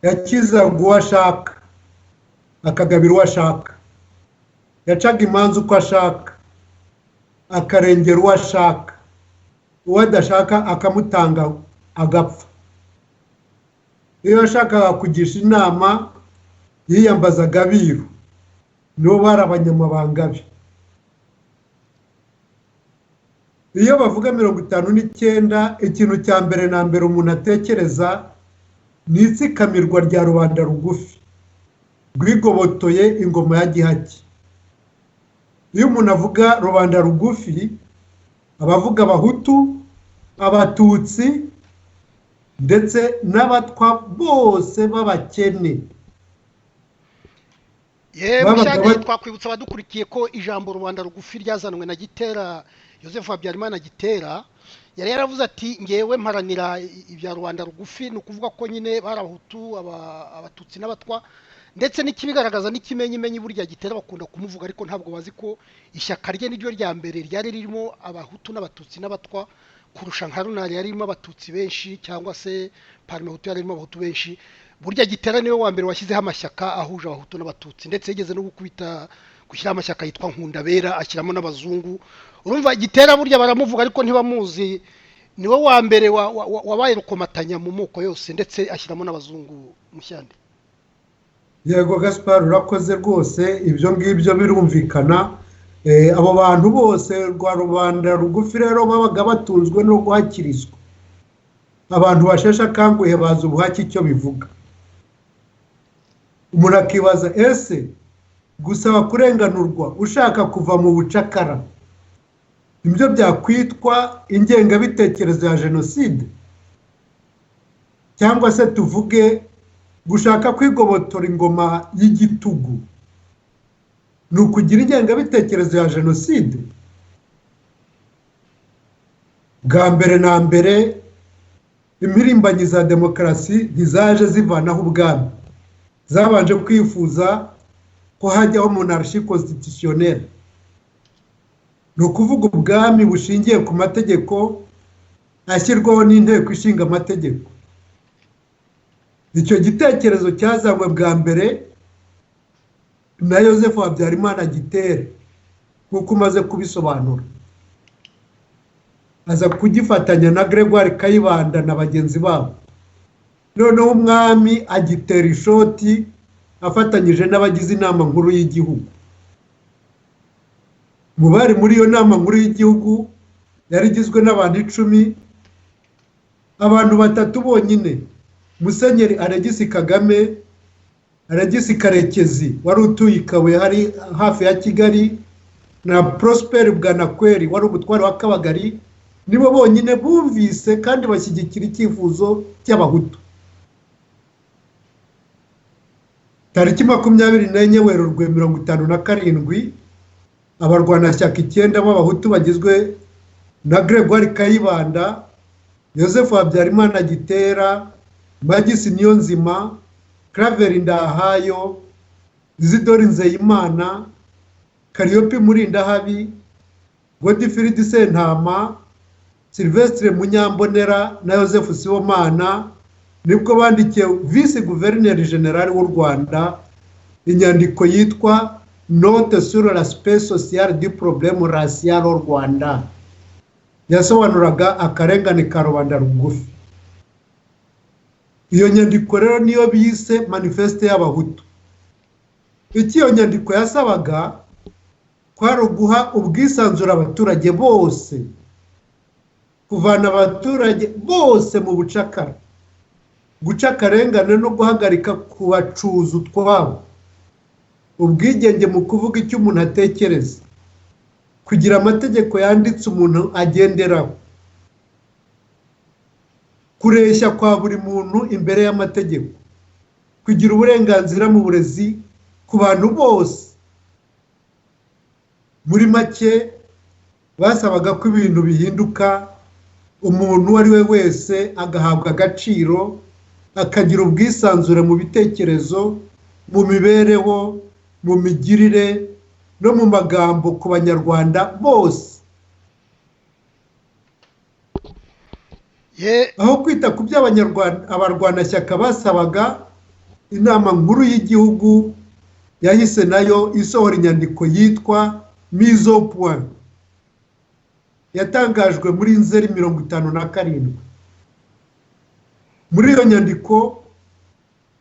Yakizaga uwo ashaka akagabira uwo ashaka, yacaga imanza uko ashaka akarengera uwo ashaka, uwo adashaka akamutanga agapfa. Iyo yashakaga kugisha inama yiyambazaga abiru, nibo bari abanyamabanga be. Iyo bavuga 59, ikintu cya mbere na mbere umuntu atekereza ni itsikamirwa rya rubanda rugufi rwigobotoye ingoma ya gihake. Iyo umuntu avuga rubanda rugufi abavuga abahutu, abatutsi ndetse n'abatwa bose b'abakene. Yewe twakwibutsa abadukurikiye ko ijambo rubanda rugufi ryazanwe na Gitera, Joseph Habyarimana Gitera, yari yaravuze ati ngewe mparanira ibya rubanda rugufi, ni ukuvuga ko nyine bari abahutu, abatutsi n'abatwa, ndetse n'ikibigaragaza n'ikimenyimenyi burya Gitera bakunda kumuvuga, ariko ntabwo bazi ko ishyaka rye niryo rya mbere ryari ririmo abahutu n'abatutsi n'abatwa kurusha nka runari yarimo abatutsi benshi, cyangwa se Parmehutu yarimo abahutu benshi. Burya Gitera niwe wa mbere washyizeho amashyaka ahuje abahutu n'abatutsi, ndetse yigeze no gushyiraho amashyaka yitwa Nkundabera, ashyiramo n'abazungu. Urumva Gitera burya baramuvuga ariko ntibamuzi, niwe wa mbere wabaye rukomatanya mu moko yose, ndetse ashyiramo n'abazungu. Mushyande. Yego Gaspard, urakoze rwose, ibyo ngibyo birumvikana. Abo bantu bose rwa rubanda rugufi rero babaga batunzwe no guhakirizwa. Abantu bashesha akanguhe bazi ubuhake icyo bivuga. Umuntu akibaza, ese gusaba kurenganurwa ushaka kuva mu bucakara nibyo byakwitwa ingengabitekerezo ya jenoside? Cyangwa se tuvuge gushaka kwigobotora ingoma y'igitugu ni ukugira ingengabitekerezo ya jenoside? Bwa mbere na mbere impirimbanyi za demokarasi ntizaje zivanaho ubwami, zabanje kwifuza ko hajyaho monarchie constitutionnelle, ni ukuvuga ubwami bushingiye ku mategeko ashyirwaho n'inteko ishinga amategeko. Icyo gitekerezo cyazanywe bwa mbere na Joseph Habyarimana Gitera, nk'uko umaze kubisobanura, aza kugifatanya na Gregoire Kayibanda na bagenzi babo. Noneho umwami agitera ishoti afatanyije n'abagize inama nkuru y'igihugu. Mu bari muri iyo nama nkuru y'igihugu yari igizwe n'abantu 10, abantu 3 bonyine, Musenyeri Alegisi Kagame, Alegisi Karekezi wari utuye Kabuye hari hafi ya Kigali, na Prosper Bwanakweri wari umutware wa Kabagari, nibo bonyine bumvise kandi bashyigikira icyifuzo cy'abahutu. Tariki 24 Werurwe 57, abarwanashyaka 9 b'abahutu bagizwe na Gregoire Kayibanda, Joseph Habyarimana Gitera, Magisi Niyonzima, Claver Ndahayo, Isidore Nzeyimana, Kariopi Murindahabi, Godfried Sentama, Sylvestre Munyambonera na Joseph Sibomana nibwo bandikiye Vice Gouverneur General w'u Rwanda inyandiko yitwa Note sur l'aspect social du problème racial au Rwanda, yasobanuraga akarengane ka rubanda rugufi. Iyo nyandiko rero niyo bise Manifeste y'Abahutu. Iyo nyandiko yasabaga kwari guha ubwisanzure abaturage bose, kuvana abaturage bose mu bucakara, guca akarengane no guhagarika kubacuza utwabo, ubwigenge mu kuvuga icyo umuntu atekereza, kugira amategeko yanditse umuntu agenderaho, kureshya kwa buri muntu imbere y'amategeko, kugira uburenganzira mu burezi ku bantu bose. Muri make basabaga ko ibintu bihinduka, umuntu uwo ari we wese agahabwa agaciro, akagira ubwisanzure mu bitekerezo, mu mibereho, mu migirire no mu magambo ku banyarwanda bose. Aho kwita ku byo abarwanashyaka basabaga, inama nkuru y'igihugu yahise nayo isohora inyandiko yitwa mise au point, yatangajwe muri Nzeri 57. Muri iyo nyandiko,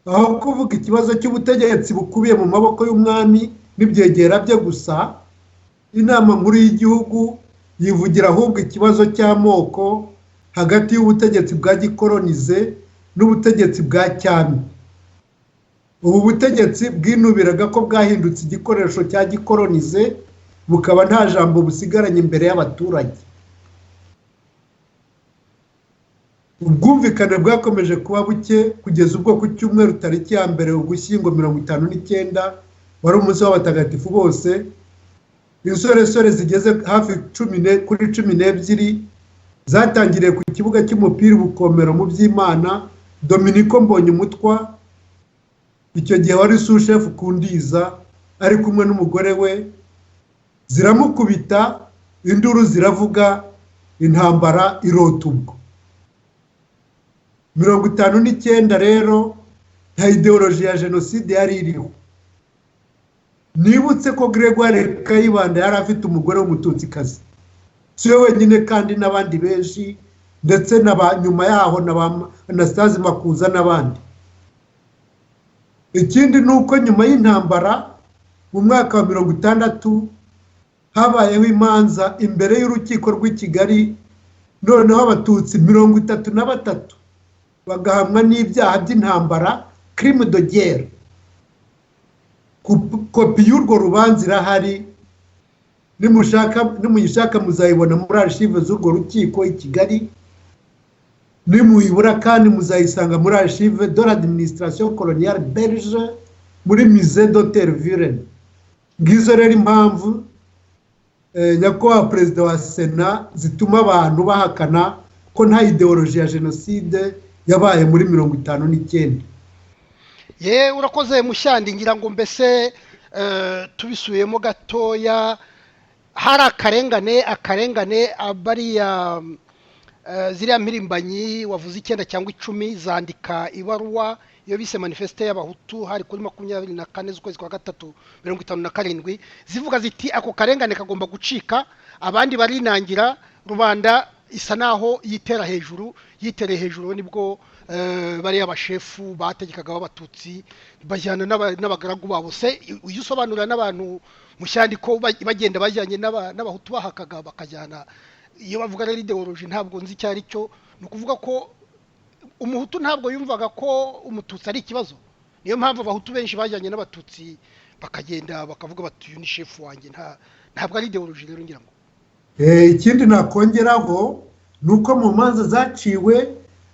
aho kuvuga ikibazo cy'ubutegetsi bukubiye mu maboko y'umwami n'ibyegera bye gusa, inama nkuru y'igihugu yivugira ahubwo ikibazo cy'amoko hagati y'ubutegetsi bwa gikolonize n'ubutegetsi bwa cyami. Ubu butegetsi bwinubiraga ko bwahindutse igikoresho cya gikolonize, bukaba nta jambo busigaranye imbere y'abaturage. Ubwumvikane bwakomeje kuba buke kugeza ubwo ku cyumweru tariki ya mbere Ugushyingo 59 wari umunsi w'abatagatifu bose, insoresore zigeze hafi 12 zatangiriye ku kibuga cy'umupira Bukomero mu Byimana. Dominico Mbonyumutwa icyo gihe wari sushefu Kundiza ari kumwe n'umugore we, ziramukubita, induru ziravuga, intambara irota ubwo. 59 rero nta ideoloji ya jenoside yari iriho. Nibutse ko Gregoire Kayibanda yari afite umugore w'umututsikazi, si we wenyine kandi n'abandi benshi, ndetse nyuma yaho na Anastase Makuza n'abandi. Ikindi nuko nyuma y'intambara mu mwaka wa 60 habayeho imanza imbere y'urukiko rw'i Kigali, noneho abatutsi 33 bagahamwa n'ibyaha by'intambara, crime de guerre. Kopi y'urwo rubanza irahari, nimuyishaka muzayibona muri archive z'urwo rukiko i Kigali, nimuyibura kandi muzayisanga muri archive de l'administration coloniale belge muri musée d'Autervuren. Ngizo rero impamvu nyakubahwa perezida wa Sena zituma abantu bahakana ko nta ideoloji ya jenoside yabaye muri 59. Urakoze Mushyandi, ngira ngo mbese tubisubiyemo gatoya, hari akarengane abariya ziriya mpirimbanyi wavuze 9 cyangwa 10 zandika ibaruwa iyo bise manifeste y'abahutu hari kuri 24 z'ukwezi kwa 3 57 zivuga ziti ako karengane kagomba gucika, abandi barinangira, rubanda isa naho yitereye hejuru. Nibwo bari abashefu bategekaga b'abatutsi bajyana n'abagaragu babo. Se uyu usobanurira n'abantu Mushyandi ko bagenda bajyanye n'abahutu bahakaga bakajyana, iyo bavuga rero ideoloji ntabwo nzi icyo ari cyo. Ni ukuvuga ko umuhutu ntabwo yumvaga ko umututsi ari ikibazo, niyo mpamvu abahutu benshi bajyanye n'abatutsi bakagenda bakavuga bati uyu ni shefu wanjye, ntabwo ari ideoloji rero ngira ngo. Ikindi nakongeraho nuko mu manza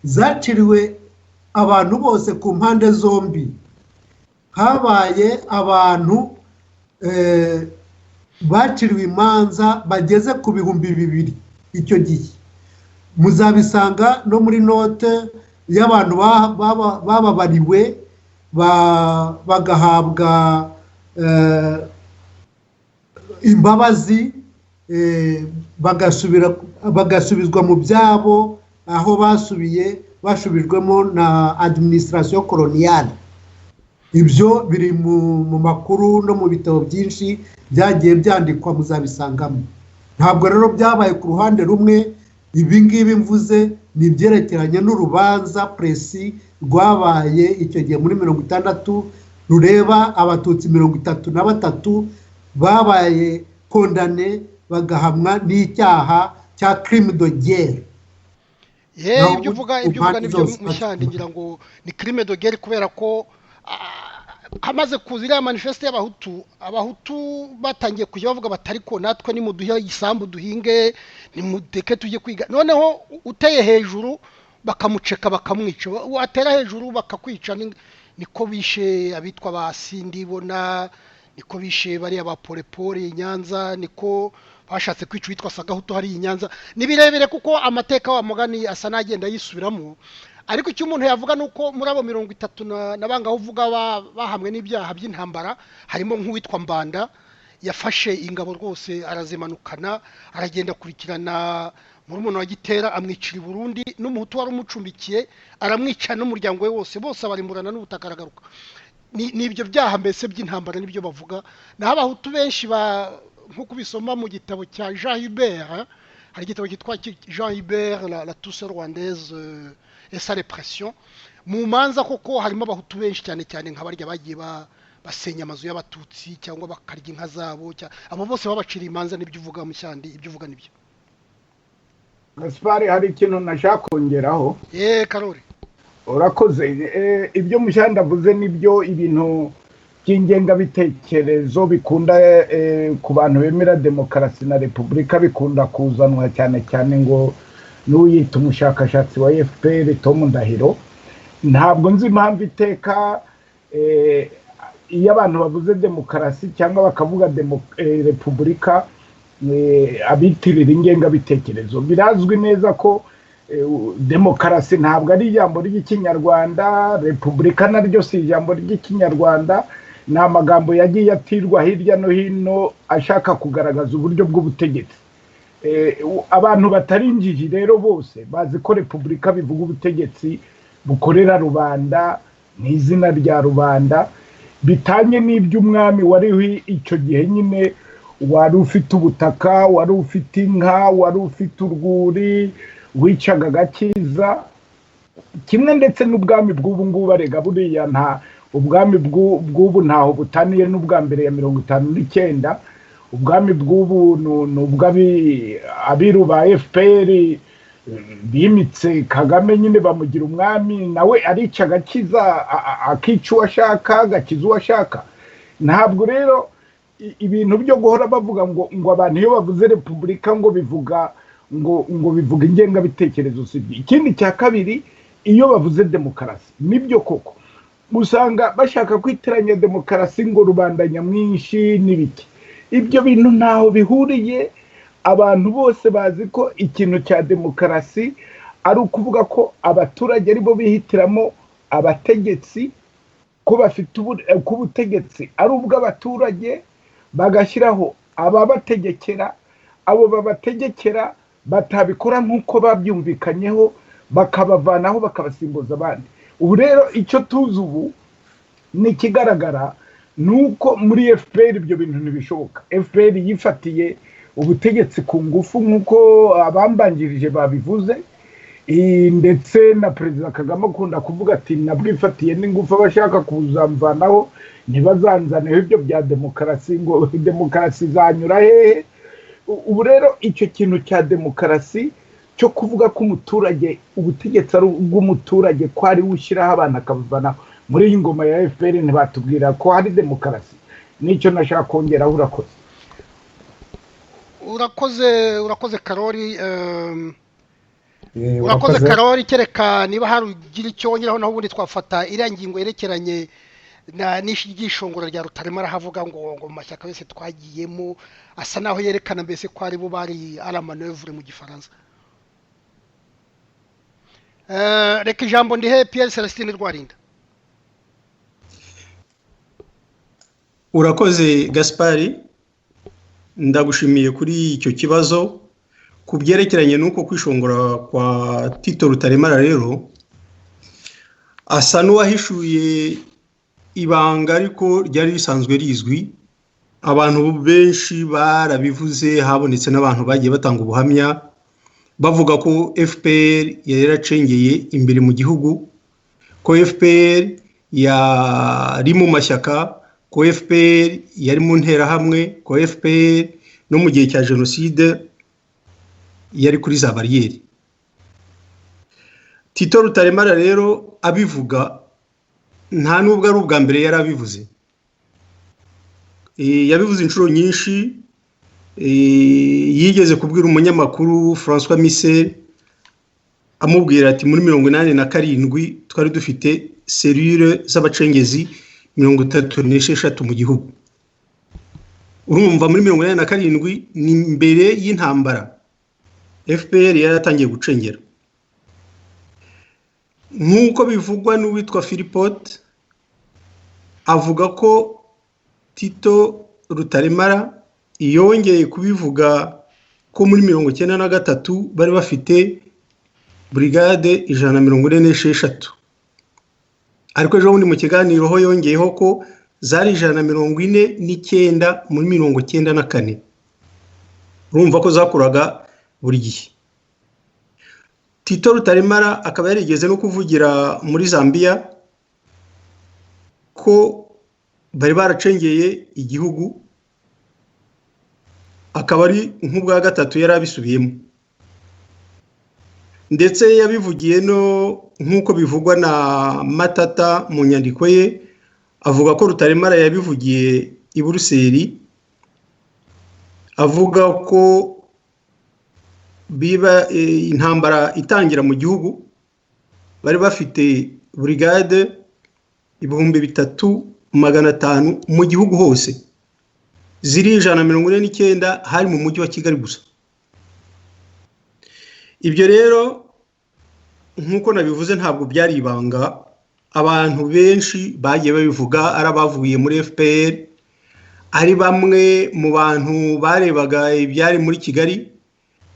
zaciriwe abantu bose ku mpande zombi. Habaye abantu baciriwe imanza bageze ku 2,000 icyo gihe. Muzabisanga no muri note y'abantu bababariwe bagahabwa imbabazi, bagasubizwa mu byabo aho basubijwemo na administration coloniale. Ibyo biri mu makuru no mu bitabo byinshi byagiye byandikwa, muzabisangamo. Ntabwo rero byabaye ku ruhande rumwe. Ibi ngibi mvuze ni ibyerekeranye n'urubanza presi rwabaye icyo gihe muri 60 rureba abatutsi 33 babaye kondane bagahamwa n'icyaha cya crime de guerre. Ibyo uvuga nibyo Mushyandi, ngira ngo ni crime de guerre kubera ko hamaze kuzira manifeste y'abahutu batangiye kujya bavuga batari ko natwe ni muduhe isambu duhinge, ni mudeke tujye kwiga. Noneho uteye hejuru bakamuceka bakamwica watera hejuru bakakwica niko bishe abitwa ba Sindibona niko bishe bari aba Polepole Nyanza niko bashatse kwica witwa Sagahutu hari Nyanza nibirebere kuko amateka wa mugani asa nagenda yisubiramo ariko icyo umuntu yavuga nuko muri abo 30 nabanga uvuga bahamwe n'ibyaha by'intambara harimo nk'uwitwa Mbanda yafashe ingabo rwose arazimanukana aragenda kurikirana muri umuntu wa Gitera amwicira i Burundi n'umuhutu wari umucumbikiye aramwica n'umuryango we wose abarimburana n'ubutaka aragaruka nibyo byaha mbese by'intambara nibyo bavuga naho abahutu benshi nkuko bisoma mu gitabo cya Jean Hubert hari igitabo cyitwa Jean Hubert la touche rwandaise et sa répression mu manza koko harimo abahutu benshi cyane nk'abarya bagiye basenya amazu y'abatutsi cyangwa bakarya inka zabo abo bose babacira imanza n'ibyo uvuga Mushyandi ibyo uvuga nibyo. Gaspard hari ikintu nashaka kongeraho. Karori urakoze ibyo Mushyandi avuze nibyo ibintu by'ingengabitekerezo bikunda ku bantu bemera demokarasi na repubulika bikunda kuzanwa cyane ngo n'uyita umushakashatsi wa FPR Tom Ndahiro ntabwo nzi impamvu iteka iyo abantu bavuze demokarasi cyangwa bakavuga repubulika abitirira ingengabitekerezo birazwi neza ko demokarasi ntabwo ari ijambo ry'ikinyarwanda repubulika naryo si ijambo ry'ikinyarwanda ni amagambo yagiye atirwa hirya no hino ashaka kugaragaza uburyo bw'ubutegetsi abantu batarinjiji rero bose bazi ko repubulika bivuga ubutegetsi bukorera rubanda n'izina rya rubanda bitanye n'iby'umwami wariho icyo gihe nyine wari ufite ubutaka wari ufite inka wari ufite urwuri wicaga agakiza kimwe ndetse n'ubwami bw'ubu ngubu arega buriya nta ubwami bw'ubu ntaho butaniye n'ubwa mbere ya 59 ubwami bw'ubu abiru ba FPR bimitse Kagame nyine bamugira umwami nawe arica agakiza akica uwashaka agakiza uwashaka ntabwo rero ibintu byo guhora bavuga ngo abantu iyo bavuze repubulika ngo bivuga ngo bivuga ingengabitekerezo sibyo ikindi cya kabiri iyo bavuze demokarasi nibyo koko usanga bashaka kwitiranya demokarasi ngo rubanda nyamwinshi n'ibiki ibyo bintu ntaho bihuriye abantu bose bazi ko ikintu cya demokarasi ari ukuvuga ko abaturage aribo bihitiramo abategetsi ko bafite ubutegetsi ari ubw'abaturage bagashyiraho ababategekera abo babategekera batabikora nk'uko babyumvikanyeho bakabavanaho bakabasimbuza abandi ubu rero icyo tuzi ubu ni ikigaragara nuko muri FPR ibyo bintu ntibishoboka FPR yifatiye ubutegetsi ku ngufu nk'uko abambanjirije babivuze ndetse na Perezida Kagame akunda kuvuga ati nabwifatiye n'ingufu abashaka kuzamvanaho ntibazanzaneho ibyo bya demokarasi ngo demokarasi zanyura hehe ubu rero icyo kintu cya demokarasi cyo kuvuga ko umuturage ubutegetsi ari ubw'umuturage ko ari ushyiraho abantu akabavanaho muri iyi ngoma ya FPR ntibatubwira ko hari demokarasi nicyo nashaka kongeraho urakoze Karori urakoze Karori kereka niba hari ugira icyo wongeraho naho ubundi twafata iriya ngingo yerekeranye n'ishingishongora rya Rutaremara havuga ngo mu mashyaka yose twagiyemo asa naho yerekana mbese ko ari bo bari à la manœuvre mu gifaransa reka ijambo ndihe Pierre Celestin Rwarinda. Urakoze Gaspard ndagushimiye kuri icyo kibazo ku byerekeranye n'uko kwishongora kwa Tito Rutaremara rero asa n'uwahishuye ibanga ariko ryari risanzwe rizwi abantu benshi barabivuze habonetse n'abantu bagiye batanga ubuhamya bavuga ko FPR yari yaracengeye imbere mu gihugu ko FPR yari mu mashyaka ko FPR yari mu nterahamwe ko FPR no mu gihe cya jenoside yari kuri za bariyeri. Tito Rutaremara rero abivuga nta nubwo ari ubwa mbere yari abivuze yabivuze inshuro nyinshi yigeze kubwira umunyamakuru François Michel amubwira ati muri 87 twari dufite serire z'abacengezi 36 mu gihugu. Urumva muri 87 ni mbere y'intambara FPR yaratangiye gucengera. Nk'uko bivugwa n'uwitwa Philipot avuga ko Tito Rutaremara yongeye kubivuga ko muri 1993 bari bafite brigade 146, ariko ejo bundi mu kiganiro ho yongeyeho ko zari 149 muri 1994. Urumva ko zakuraga buri gihe. Tito Rutaremara akaba yarigeze no kuvugira muri Zambia ko bari baracengeye igihugu, akaba ari nk'ubwa gatatu yari abisubiyemo, ndetse yabivugiye no nk'uko bivugwa na Matata mu nyandiko ye, avuga ko Rutaremara yabivugiye i Buruseli, avuga ko biba intambara itangira mu gihugu bari bafite brigade 3500 mu gihugu hose, ziri 149 hari mu mujyi wa Kigali gusa. Ibyo rero nk'uko nabivuze ntabwo byari ibanga, abantu benshi bagiye babivuga, arabavuye muri FPR, ari bamwe mu bantu barebaga ibyari muri Kigali.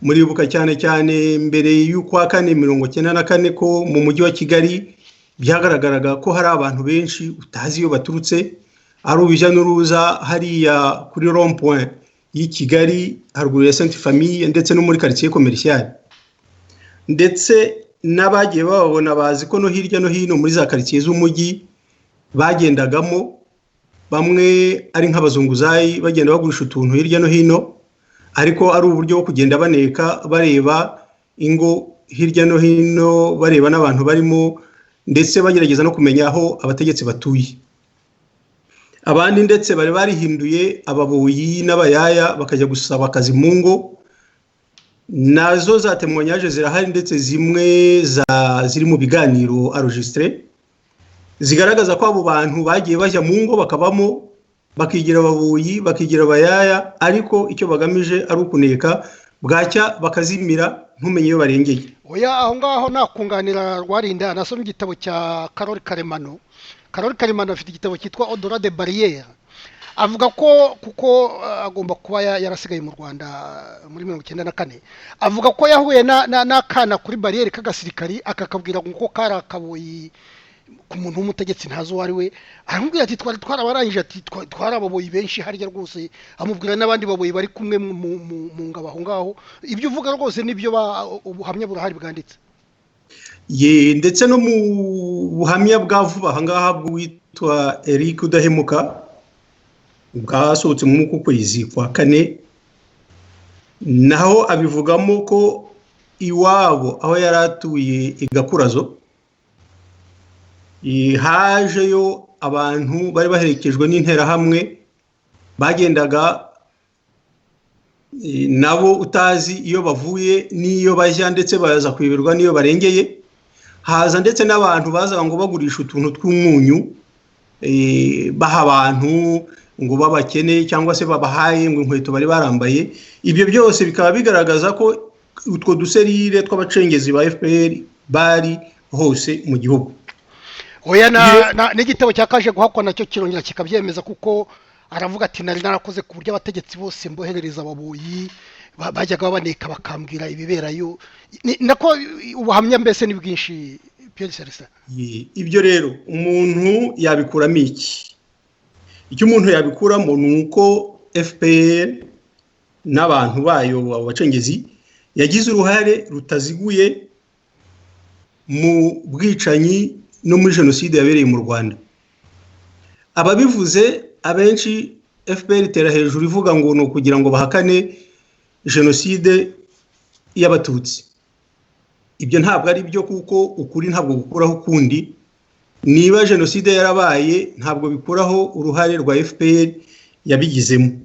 Muribuka cyane cyane mbere y'ukwa 1994 ko mu mujyi wa Kigali byagaragaraga ko hari abantu benshi utazi iyo baturutse, ari ubijya n'uruza hariya kuri rond point y'i Kigali haruguru ya Sainte Famille ndetse no muri quartier commercial, ndetse n'abagiye babona bazi ko no hirya no hino muri za quartier z'umujyi bagendagamo, bamwe ari nk'abazunguzayi bagenda bagurisha utuntu hirya no hino, ariko ari uburyo bwo kugenda baneka bareba ingo hirya no hino, bareba n'abantu barimo, ndetse bagerageza no kumenya aho abategetsi batuye. Abandi ndetse bari barihinduye ababoyi n'abayaya bakajya gusaba akazi mu ngo, nazo za témoignage zirahari, ndetse zimwe ziri mu biganiro enregistré zigaragaza ko abo bantu bagiye bajya mu ngo bakabamo, bakigira ababoyi bakigira abayaya, ariko icyo bagamije ari ukuneka, bwacya bakazimira ntumenye iyo barengeye. Oya, aho ngaho nakunganira Rwarinda, nasomye igitabo cya Karoli Karemano. Karoli Karemano afite igitabo cyitwa Au-delà des barrières, avuga ko kuko agomba kuba yarasigaye mu Rwanda muri 1994, avuga ko yahuye n'akana kuri barrière k'agasirikari, akakabwira ngo kari akaboyi ku muntu w'umutegetsi ntazo wari we, aramubwira ati twarabarangije, ati twarababoyi benshi harya rwose, amubwira n'abandi baboyi bari kumwe mu ngabo aho ngaho. Ibyo uvuga rwose nibyo ubuhamya burahari bwanditse. Ye, ndetse no mu buhamya bwa vuba aha ngaha bw'uwitwa Eric Udahemuka bwasohotse mu kwezi kwa 4, naho abivugamo ko iwabo aho yari atuye Igakurazo hajeyo abantu bari baherekejwe n'interahamwe, bagendaga nabo utazi iyo bavuye n'iyo bajya, ndetse baza kwiberwa n'iyo barengeye. Haza ndetse n'abantu bazaga ngo bagurisha utuntu tw'umunyu, baha abantu ngo babakene cyangwa se babahaye ngo inkweto bari barambaye. Ibyo byose bikaba bigaragaza ko utwo duserire tw'abacengezi ba FPR bari hose mu gihugu. Oya, n'igitabo cyakaje guhakwa nacyo kirongera kikabyemeza, kuko aravuga ati nari narakoze ku buryo abategetsi bose mboherereza ababoyi bajyaga babaneka bakambwira ibiberayo. Nako ubuhamya mbese ni bwinshi Pierre Celestin. Ibyo rero umuntu yabikuramo iki? Icyo umuntu yabikuramo ni uko FPR n'abantu bayo abacengezi yagize uruhare rutaziguye mu bwicanyi no muri jenoside yabereye mu Rwanda. Ababivuze abenshi FPR itera hejuru ivuga ngo no kugira ngo bahakane jenoside y'abatutsi. Ibyo ntabwo ari byo, kuko ukuri ntabwo gukuraho ukundi. Niba jenoside yarabaye ntabwo bikuraho uruhare rwa FPR yabigizemo.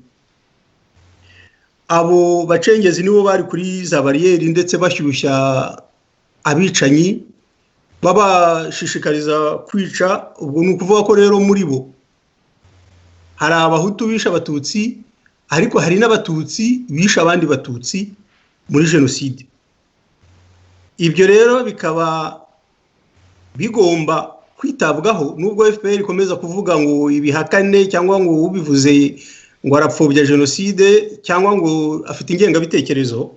Abo bacengezi nibo bari kuri za bariyeri ndetse bashyushya abicanyi babashishikariza kwica. Ubwo ni ukuvuga ko rero muri bo hari abahutu bishe abatutsi, ariko hari n'abatutsi bishe abandi batutsi muri jenoside. Ibyo rero bikaba bigomba kwitabwaho, nubwo FPR ikomeza kuvuga ngo ibihakane cyangwa ngo ubivuze ngo arapfobya jenoside cyangwa ngo afite ingengabitekerezo.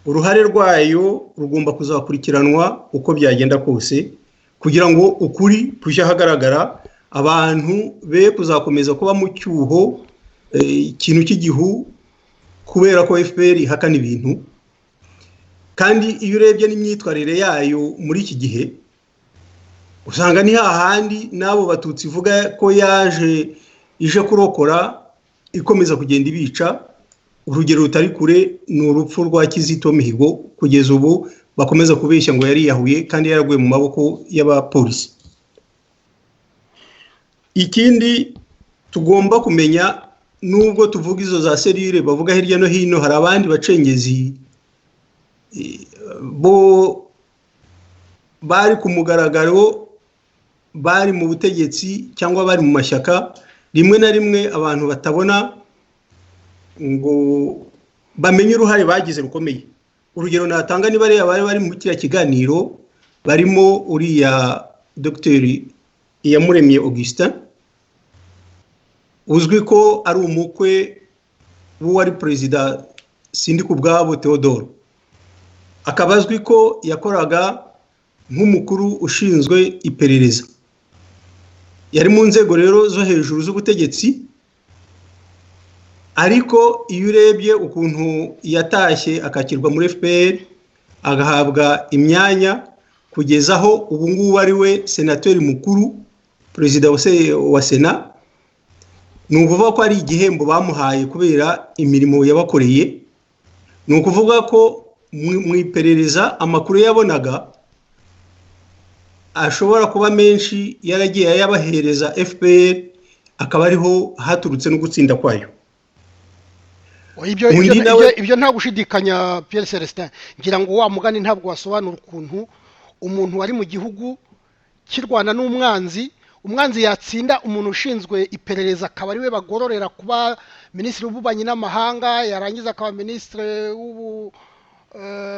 Uruhare rwayo rugomba kuzakurikiranwa uko byagenda kose, kugira ngo ukuri kujya hagaragara, abantu be kuzakomeza kuba mu cyuho ikintu cy'igihu kubera ko FPR ihakana ibintu. Kandi iyo urebye n'imyitwarire yayo muri iki gihe, usanga ni hahandi n'abo batutsi ivuga ko ije kurokora ikomeza kugenda ibica. Urugero rutari kure ni urupfu rwa Kizito Mihigo, kugeza ubu bakomeza kubeshya ngo yari yahuye kandi yaraguye mu maboko y'abapolisi. Ikindi tugomba kumenya, nubwo tuvuga izo za serire bavuga hirya no hino, hari abandi bacengezi bo bari ku mugaragaro, bari mu butegetsi cyangwa bari mu mashyaka, rimwe na rimwe abantu batabona ngo bamenye uruhare bagize rukomeye. Urugero natanga ni bariya bari mu kiriya kiganiro, barimo uriya Dr. Iyamuremye Augustin, uzwi ko ari umukwe w'uwari perezida Sindikubwabo Theodore, akaba azwi ko yakoraga nk'umukuru ushinzwe iperereza. Yari mu nzego rero zo hejuru z'ubutegetsi, ariko iyo urebye ukuntu yatashye akakirwa muri FPR agahabwa imyanya kugeza aho ubu ngubu ari we senateri mukuru, perezida wa Sena, ni ukuvuga ko ari igihembo bamuhaye kubera imirimo yabakoreye. Ni ukuvuga ko mu iperereza amakuru yabonaga ashobora kuba menshi yaragiye ayabahereza FPR, akaba ariho haturutse no gutsinda kwayo. Ibyo nta gushidikanya Pierre Celestin, ngira ngo wa mugani ntabwo wasobanura ukuntu umuntu wari mu gihugu kirwana n'umwanzi, umwanzi yatsinda umuntu ushinzwe iperereza akaba ari we bagororera kuba minisitiri w'ububanyi n'amahanga, yarangiza akaba minisitiri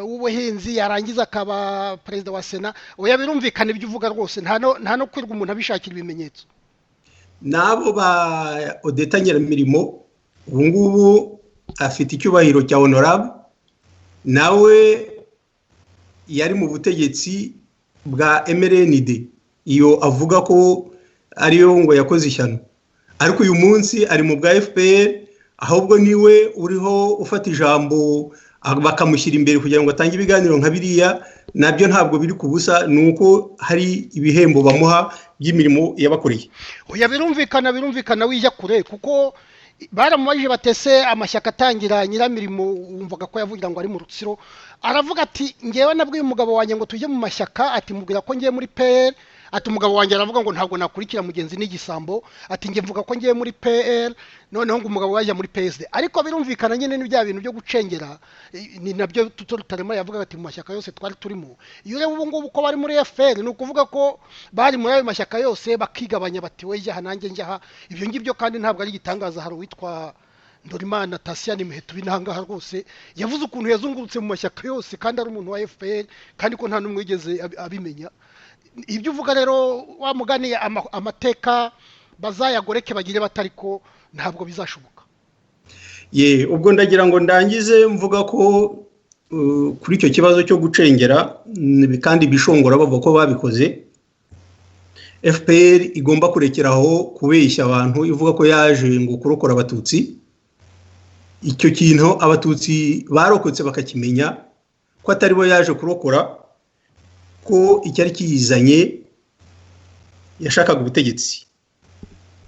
w'ubuhinzi, yarangiza akaba perezida wa Sena. Oya, birumvikana ibyo uvuga rwose, nta no kwirwa umuntu abishakira ibimenyetso. Nabo ba Odeta Nyiramirimo ubu ngubu afite icyubahiro cya honorable, nawe yari mu butegetsi bwa MRND, iyo avuga ko ariyo ngo yakoze ishyano, ariko uyu munsi ari mu bwa FPR, ahubwo niwe uriho ufata ijambo bakamushyira imbere kugira ngo atange ibiganiro nka biriya. Nabyo ntabwo biri ku busa, nuko hari ibihembo bamuha by'imirimo yabakoreye. Oya, birumvikana wijya kure, kuko baramubajije batese amashyaka atangira Nyiramirimo wumvaga ko yavugira ngo ari mu Rutsiro, aravuga ati ngewe nabwiye umugabo wanjye ngo tujye mu mashyaka, ati mubwira ko ngiye muri PL, ati umugabo wanjye aravuga ngo ntabwo nakurikira mugenzi n'igisambo, ati ngiye mvuga ko ngiye muri PL, noneho ngo umugabo wajya muri PSD. Ariko birumvikana nyine ni bya bintu byo gucengera, ni nabyo tutarema yavuga ati mu mashyaka yose twari turimo. Iyo ureba ubu ngubu ko bari muri FPR, ni ukuvuga ko bari muri ayo mashyaka yose bakigabanya bati we jya nanjye njya. Ibyo ngibyo kandi ntabwo ari igitangaza. Hari uwitwa Ndorimana Tasiyani Miheto binangaha rwose yavuze ukuntu yazungurutse mu mashyaka yose kandi ari umuntu wa FPR, kandi ko nta n'umwe wigeze abimenya. Ibyo uvuga rero wa mugani amateka bazayagoreke bagire batariko ntabwo bizashoboka. Ubwo ndagira ngo ndangize mvuga ko kuri icyo kibazo cyo gucengera kandi bishongora bavuga ko babikoze, FPR igomba kurekeraho kubeshya abantu ivuga ko yaje ngo kurokora abatutsi. Icyo kintu abatutsi barokotse bakakimenya ko atari bo yaje kurokora, ko icyari kiyizanye yashakaga ubutegetsi,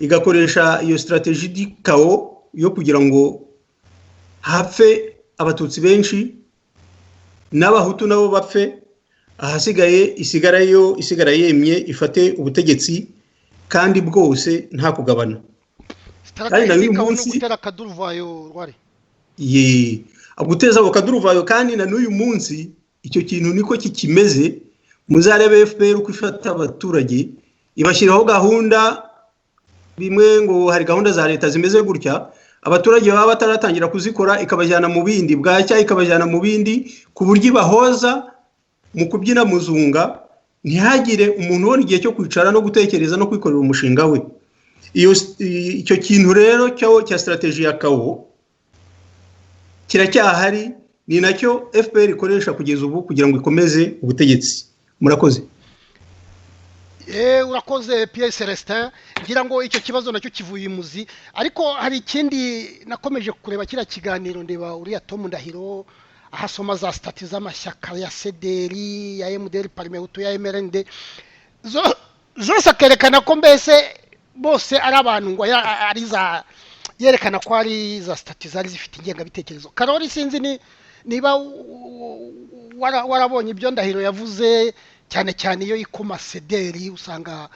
igakoresha iyo strategie d'ikao yo kugira ngo hapfe abatutsi benshi n'abahutu nabo bapfe, ahasigaye isigara yemye ifate ubutegetsi kandi bwose nta kugabana. Kandi na uyu munsi gutera akaduruvayo rwari guteza akaduruvayo, kandi na n'uyu munsi icyo kintu niko kikimeze. Muzarebe FPR uko ifata abaturage, ibashyiraho gahunda bimwe ngo hari gahunda za leta zimeze gutya, abaturage baba bataratangira kuzikora ikabajyana mu bindi, bwacya ikabajyana mu bindi, ku buryo ibahoza mu kubyina muzunga, ntihagire umuntu ubona igihe cyo kwicara no gutekereza no kwikorera umushinga we. Icyo kintu rero cya strategy ya kawo kiracyahari, ni nacyo FPR ikoresha kugeza ubu kugira ngo ikomeze ubutegetsi. Murakoze. Urakoze Pierre Celestin, ngira ngo icyo kibazo nacyo kivuye imuzi. Ariko hari ikindi nakomeje kureba kira kiganiro, ndeba uriya Tom Ndahiro ahasoma za stati z'amashyaka ya CDR, ya MDR, Parmehutu, ya MRND, zose akerekana ko mbese bose ari abantu ngo ari za, yerekana ko ari za stati zari zifite ingengabitekerezo. Karori, sinzi niba warabonye ibyo Ndahiro yavuze, cyane cyane iyo ikoma CDR usanga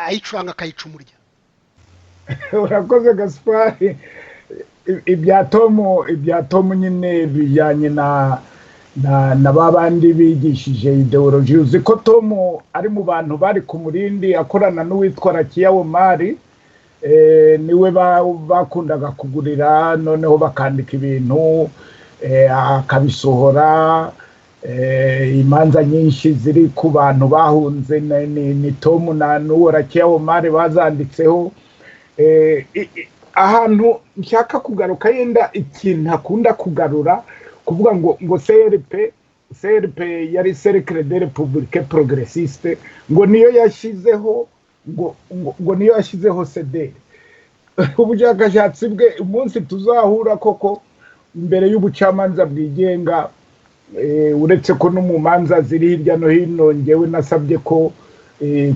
ayicuranga akayicumurya. Urakoze Gaspard. Ibya Tom nyine bijyanye na babandi bigishije ideology. Uzi ko Tom ari mu bantu bari ku Murindi akorana n'uwitwa Rakiya Omari, niwe bakundaga kugurira, noneho bakandika ibintu akabisohora. Imanza nyinshi ziri ku bantu bahunze ni Tom na n'uwo Rakiya Omari bazanditseho. Ahantu nshaka kugaruka, yenda ikintu akunda kugarura kuvuga ngo CRP yari Cercle de République Progressiste, ngo niyo yashyizeho ngo niyo yashyizeho CDR. Ubushakashatsi bwe umunsi tuzahura koko imbere y'ubucamanza bwigenga, uretse ko no mu manza ziri hirya no hino ngewe nasabye ko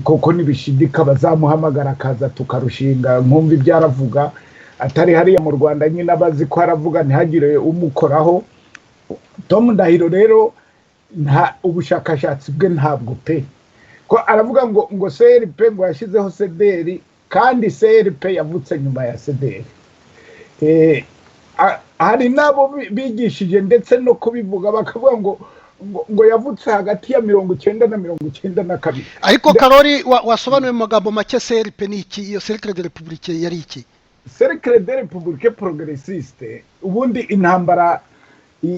koko nibishidika bazamuhamagara akaza tukarushinga nkumva ibyaravuga, atari hariya mu Rwanda nyine abazi ko aravuga ntihagire umukoraho. Tom Ndahiro rero nta ubushakashatsi bwe ntabwo pe, ko aravuga ngo CRP ngo yashyizeho CDR, kandi CRP yavutse nyuma ya CDR. Hari nabo bigishije ndetse no kubivuga bakavuga ngo yavutse hagati ya 1990 na 1992. Ariko Karori, wasobanuye mu magambo make CRP ni iki? Iyo Cercle de République yari iki? Cercle de République Progressiste, ubundi intambara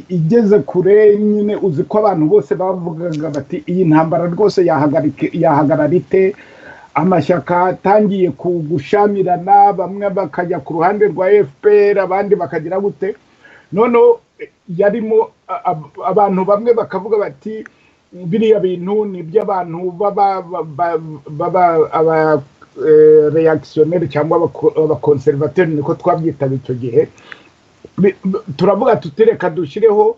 igeze kure nyine, uzi ko abantu bose bavugaga bati iyi ntambara rwose yahagararite, amashyaka atangiye kugushamirana, bamwe bakajya ku ruhande rwa FPR abandi bakagira gute. Noneho yarimo abantu bamwe bakavuga bati biriya bintu ni by'abantu baba reactionnaire cyangwa abakonservateur, niko twabyitaga icyo gihe. Turavuga tutereka dushireho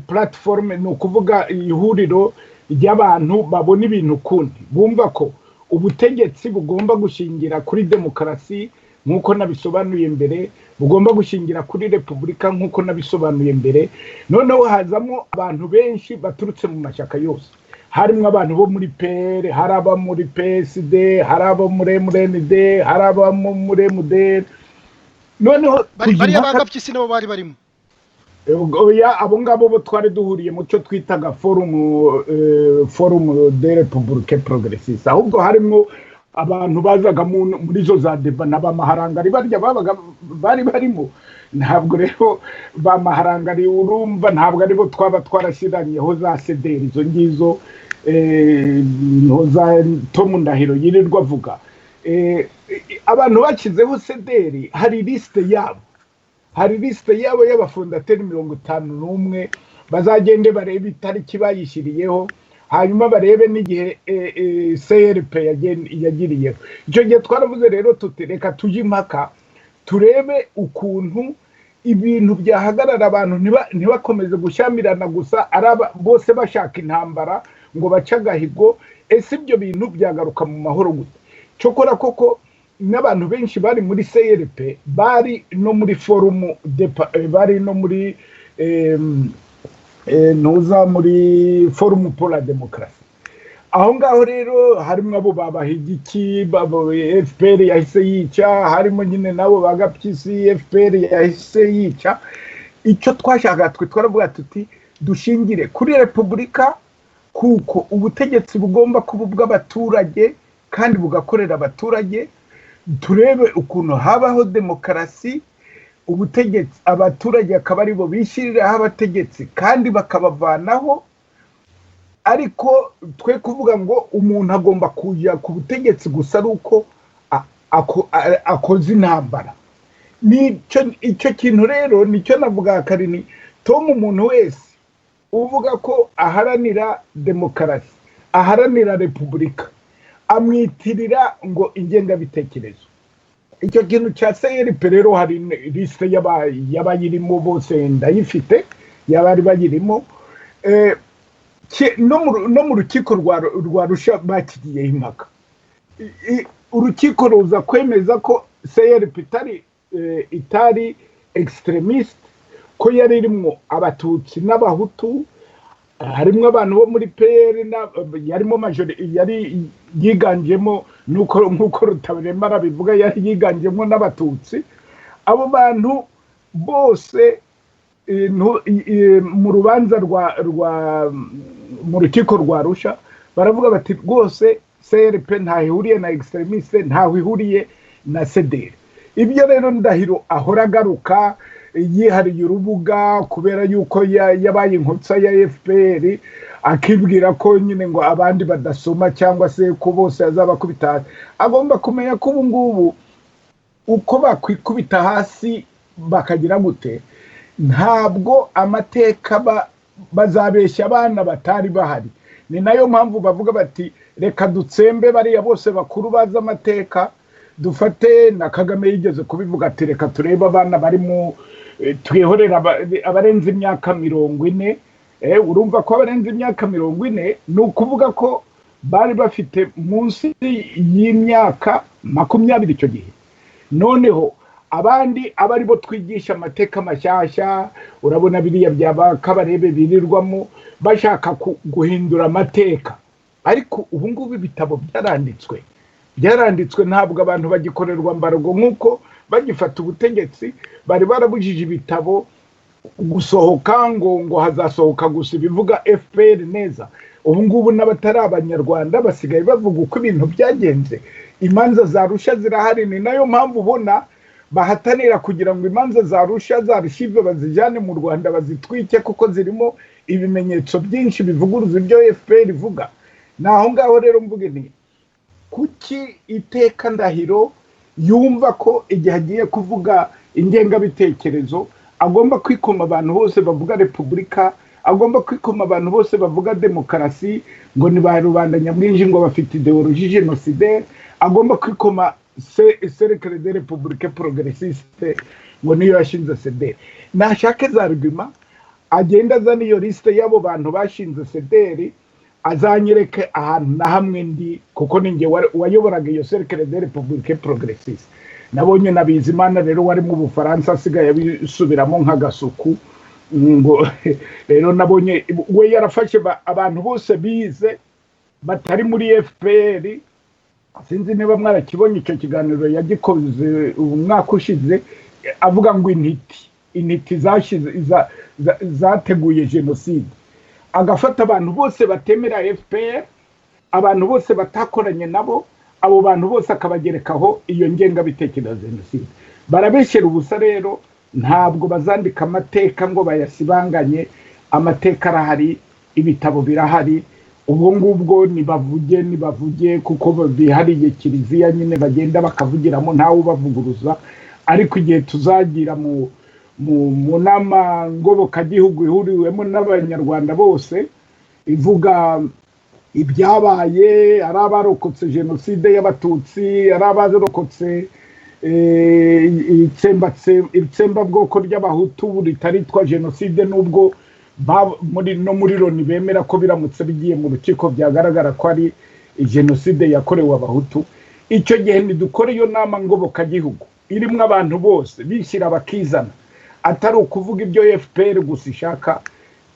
platform, ni ukuvuga ihuriro ry'abantu babona ibintu kundi, bumva ko ubutegetsi bugomba gushingira kuri demokarasi nkuko nabisobanuye mbere, bugomba gushingira kuri repubulika nkuko nabisobanuye mbere. Noneho hazamo abantu benshi baturutse mu mashyaka yose, harimo abantu bo muri PR, hari aba muri PSD, hari aba muri MRND, hari aba muri MDR. Noneho bariya bagapyisi nabo bari barimo. Oya, abo ngabo bo twari duhuriye mu cyo twitaga forum de République Progressiste, ahubwo harimo abantu bazaga muri zo za deba n'abamaharangari barya bari barimo. Ntabwo rero bamaharangari urumva ntabwo aribo twaba twarashyiranyeho za CDR izo ngizo za Tom Ndahiro yirirwa avuga. Abantu bakizeho CDR hari liste yabo y'abafondateri 51 bazagende barebe itariki bayishyiriyeho, hanyuma barebe n'igihe CRP yagiriyeho. Icyo gihe twaravuze rero tutereka tujye impaka turebe ukuntu ibintu byahagarara, abantu ntibakomeze gushyamirana gusa bose bashaka intambara ngo bace agahigo. Ese ibyo bintu byagaruka mu mahoro gute? Cyokora koko n'abantu benshi bari muri CRP bari no muri forum bari no muri ntuza muri forum pour la démocratie. Aho ngaho rero harimo abo babahigiki, FPR yahise yica, harimo nyine nabo bagapyisi FPR yahise yica. Icyo twashaka twaravuga tuti dushingire kuri repubulika kuko ubutegetsi bugomba kuba ubw'abaturage kandi bugakorera abaturage. Turebe ukuntu habaho demokarasi, ubutegetsi abaturage akaba aribo bishyiriraho abategetsi kandi bakabavanaho, ariko twe kuvuga ngo umuntu agomba kujya ku butegetsi gusa ari uko akoze intambara. Icyo kintu rero nicyo navuga karini Tom, umuntu wese uvuga ko aharanira demokarasi, aharanira repubulika, amwitirira ngo ingengabitekerezo. Icyo kintu cya CRP rero hari liste y'abayirimo bose ndayifite, y'abari bayirimo, no mu rukiko rwa Arusha bakigiyeho impaka. Urukiko ruza kwemeza ko CRP itari extremist, ko yari irimo abatutsi n'abahutu, harimo abantu bo muri PR, yarimo yari yiganjemo nk'uko Rutabemara bivuga, yari yiganjemo n'abatutsi. Abo bantu bose mu rubanza mu rukiko rwa Arusha baravuga bati rwose CRP ntaho ihuriye na extremiste, ntaho ihuriye na CDR. Ibyo rero Ndahiro ahora agaruka yihariye urubuga kubera yuko yabaye inkotsa ya FPR, akibwira ko nyine ngo abandi badasoma cyangwa se ko bose azabakubita. Agomba kumenya ko ubu ngubu uko bakwikubita hasi bakagira gute, ntabwo amateka bazabeshya abana batari bahari. Ni nayo mpamvu bavuga bati reka dutsembe bariya bose bakuru baza amateka, dufate na Kagame yigeze kubivuga ati reka turebe abana bari mu twihorera abarenze imyaka 40. Urumva ko abarenze imyaka 40 ni ukuvuga ko bari bafite munsi y'imyaka 20 icyo gihe. Noneho abandi abari bo twigisha amateka mashyashya, urabona biriya byaba Kabarebe birirwamo bashaka guhindura amateka. Ariko ubu ngubu ibitabo byaranditswe, ntabwo abantu bagikorerwa mbargo nk'uko bagifata ubutegetsi. Bari barabujije ibitabo gusohoka ngo hazasohoka gusa ibivuga FPR neza. Ubu ngubu n'abatari abanyarwanda basigaye bavuga uko ibintu byagenze. Imanza za Arusha zirahari, ni nayo mpamvu ubona bahatanira kugira ngo imanza za Arusha zarushive bazijyane mu Rwanda bazitwike, kuko zirimo ibimenyetso byinshi bivuguruza ibyo FPR ivuga. Naho ngaho rero mvuge nti kuki iteka Ndahiro yumva ko igihe agiye kuvuga ingengabitekerezo agomba kwikoma abantu bose bavuga repubulika, agomba kwikoma abantu bose bavuga demokarasi ngo ni ba rubanda nyamwinshi ngo bafite ideologie génocidaire, agomba kwikoma cercle de république progressiste ngo niyo yashinze CDR. Nashake za argument agenda azana iyo liste y'abo bantu bashinze CDR, azanyereke ahantu na hamwe ndi, kuko ninjye wayoboraga iyo cercle de république progressiste. Nabonye na Bizimana rero wari mu Bufaransa asigaye bisubiramo nk'agasuku ngo rero nabonye we yarafashe abantu bose bize batari muri FPR. Sinzi niba mwarakibonye icyo kiganiro yagikoze umwaka ushize, avuga ngo intiti zateguye jenoside, agafata abantu bose batemera FPR, abantu bose batakoranye nabo, abo bantu bose akabagerekaho iyo ngengabitekerezo jenoside. Barabeshyera ubusa rero, ntabwo bazandika amateka ngo bayasibanganye. Amateka arahari, ibitabo birahari. Ubwo ngubwo nibavuge kuko bihariye kiliziya nyine bagenda bakavugiramo, ntawe ubavuguruza. Ariko igihe tuzagira mu nama ngobokagihugu ihuriwemo n'abanyarwanda bose ivuga ibyabaye, ari abarokotse jenoside y'abatutsi, ari abarokotse itsembabwoko ry'abahutu ritaritwa jenoside, nubwo no muri Loni bemera ko biramutse bigiye mu rukiko byagaragara ko ari jenoside yakorewe abahutu. Icyo gihe nidukore iyo nama ngobokagihugu irimo abantu bose bishyira bakizana, atari ukuvuga ibyo FPR gusa ishaka.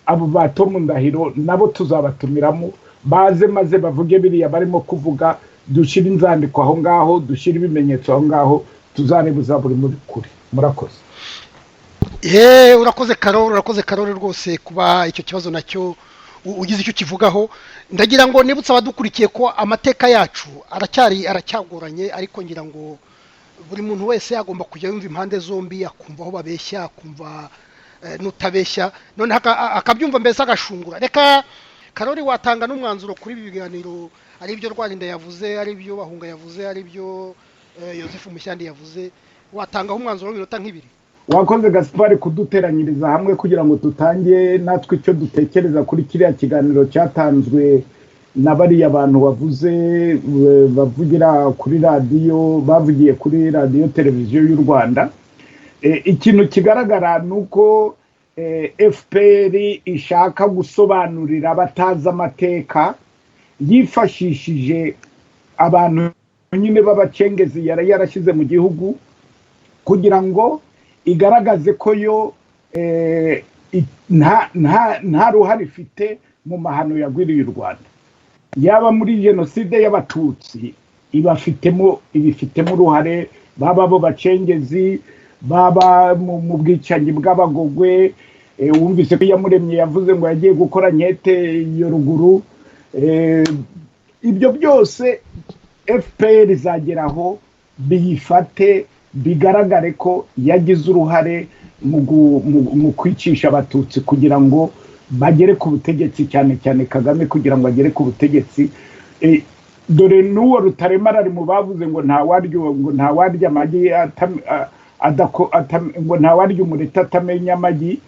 Abo ba Tom Ndahiro nabo tuzabatumiramo baze maze bavuge biriya barimo kuvuga, dushyira inzandiko aho ngaho, dushyira ibimenyetso aho ngaho, tuzanebuza buri muri kuri. Murakoze. urakoze karori rwose kuba icyo kibazo nacyo ugize icyo kivugaho. Ndagira ngo nibutse abadukurikiye ko amateka yacu aracyagoranye, ariko ngira ngo buri muntu wese agomba kujya yumva impande zombi, akumva aho babeshya, akumva n'utabeshya, none akabyumva mbese agashungura. Reka Karori watanga n'umwanzuro kuri ibi biganiro, ari ibyo Rwarinda yavuze, ari ibyo Bahunga yavuze, ari ibyo Yosefu Mushyandi yavuze, watangaho umwanzuro w'iminota nk'ibiri. Wakoze Gaspard kuduteranyiriza hamwe kugira ngo tutange natwe icyo dutekereza kuri kiriya kiganiro cyatanzwe na bariya bantu bavugira kuri radiyo, bavugiye kuri radiyo televiziyo y'u Rwanda. Ikintu kigaragara ni uko FPR ishaka gusobanurira abatazi amateka yifashishije abantu nyine b'abacengezi yari yarashyize mu gihugu kugira ngo igaragaze ko yo nta ruhare ifite mu mahano yagwiriye u Rwanda, yaba muri jenoside y'abatutsi ibifitemo uruhare, baba bo bacengezi, baba mu bwicanyi bw'Abagogwe. Wumvise ko Iyamuremye yavuze ngo yagiye gukora nkete iyo ruguru. Ibyo byose FPR izageraho biyifate, bigaragare ko yagize uruhare mu kwicisha abatutsi kugira ngo bagere ku butegetsi, cyane cyane Kagame kugira ngo agere ku butegetsi. Dore n'uwo Rutaremara ari mu bavuze ngo ntawarya amagi ngo ntawarya umureti atamenya amagi,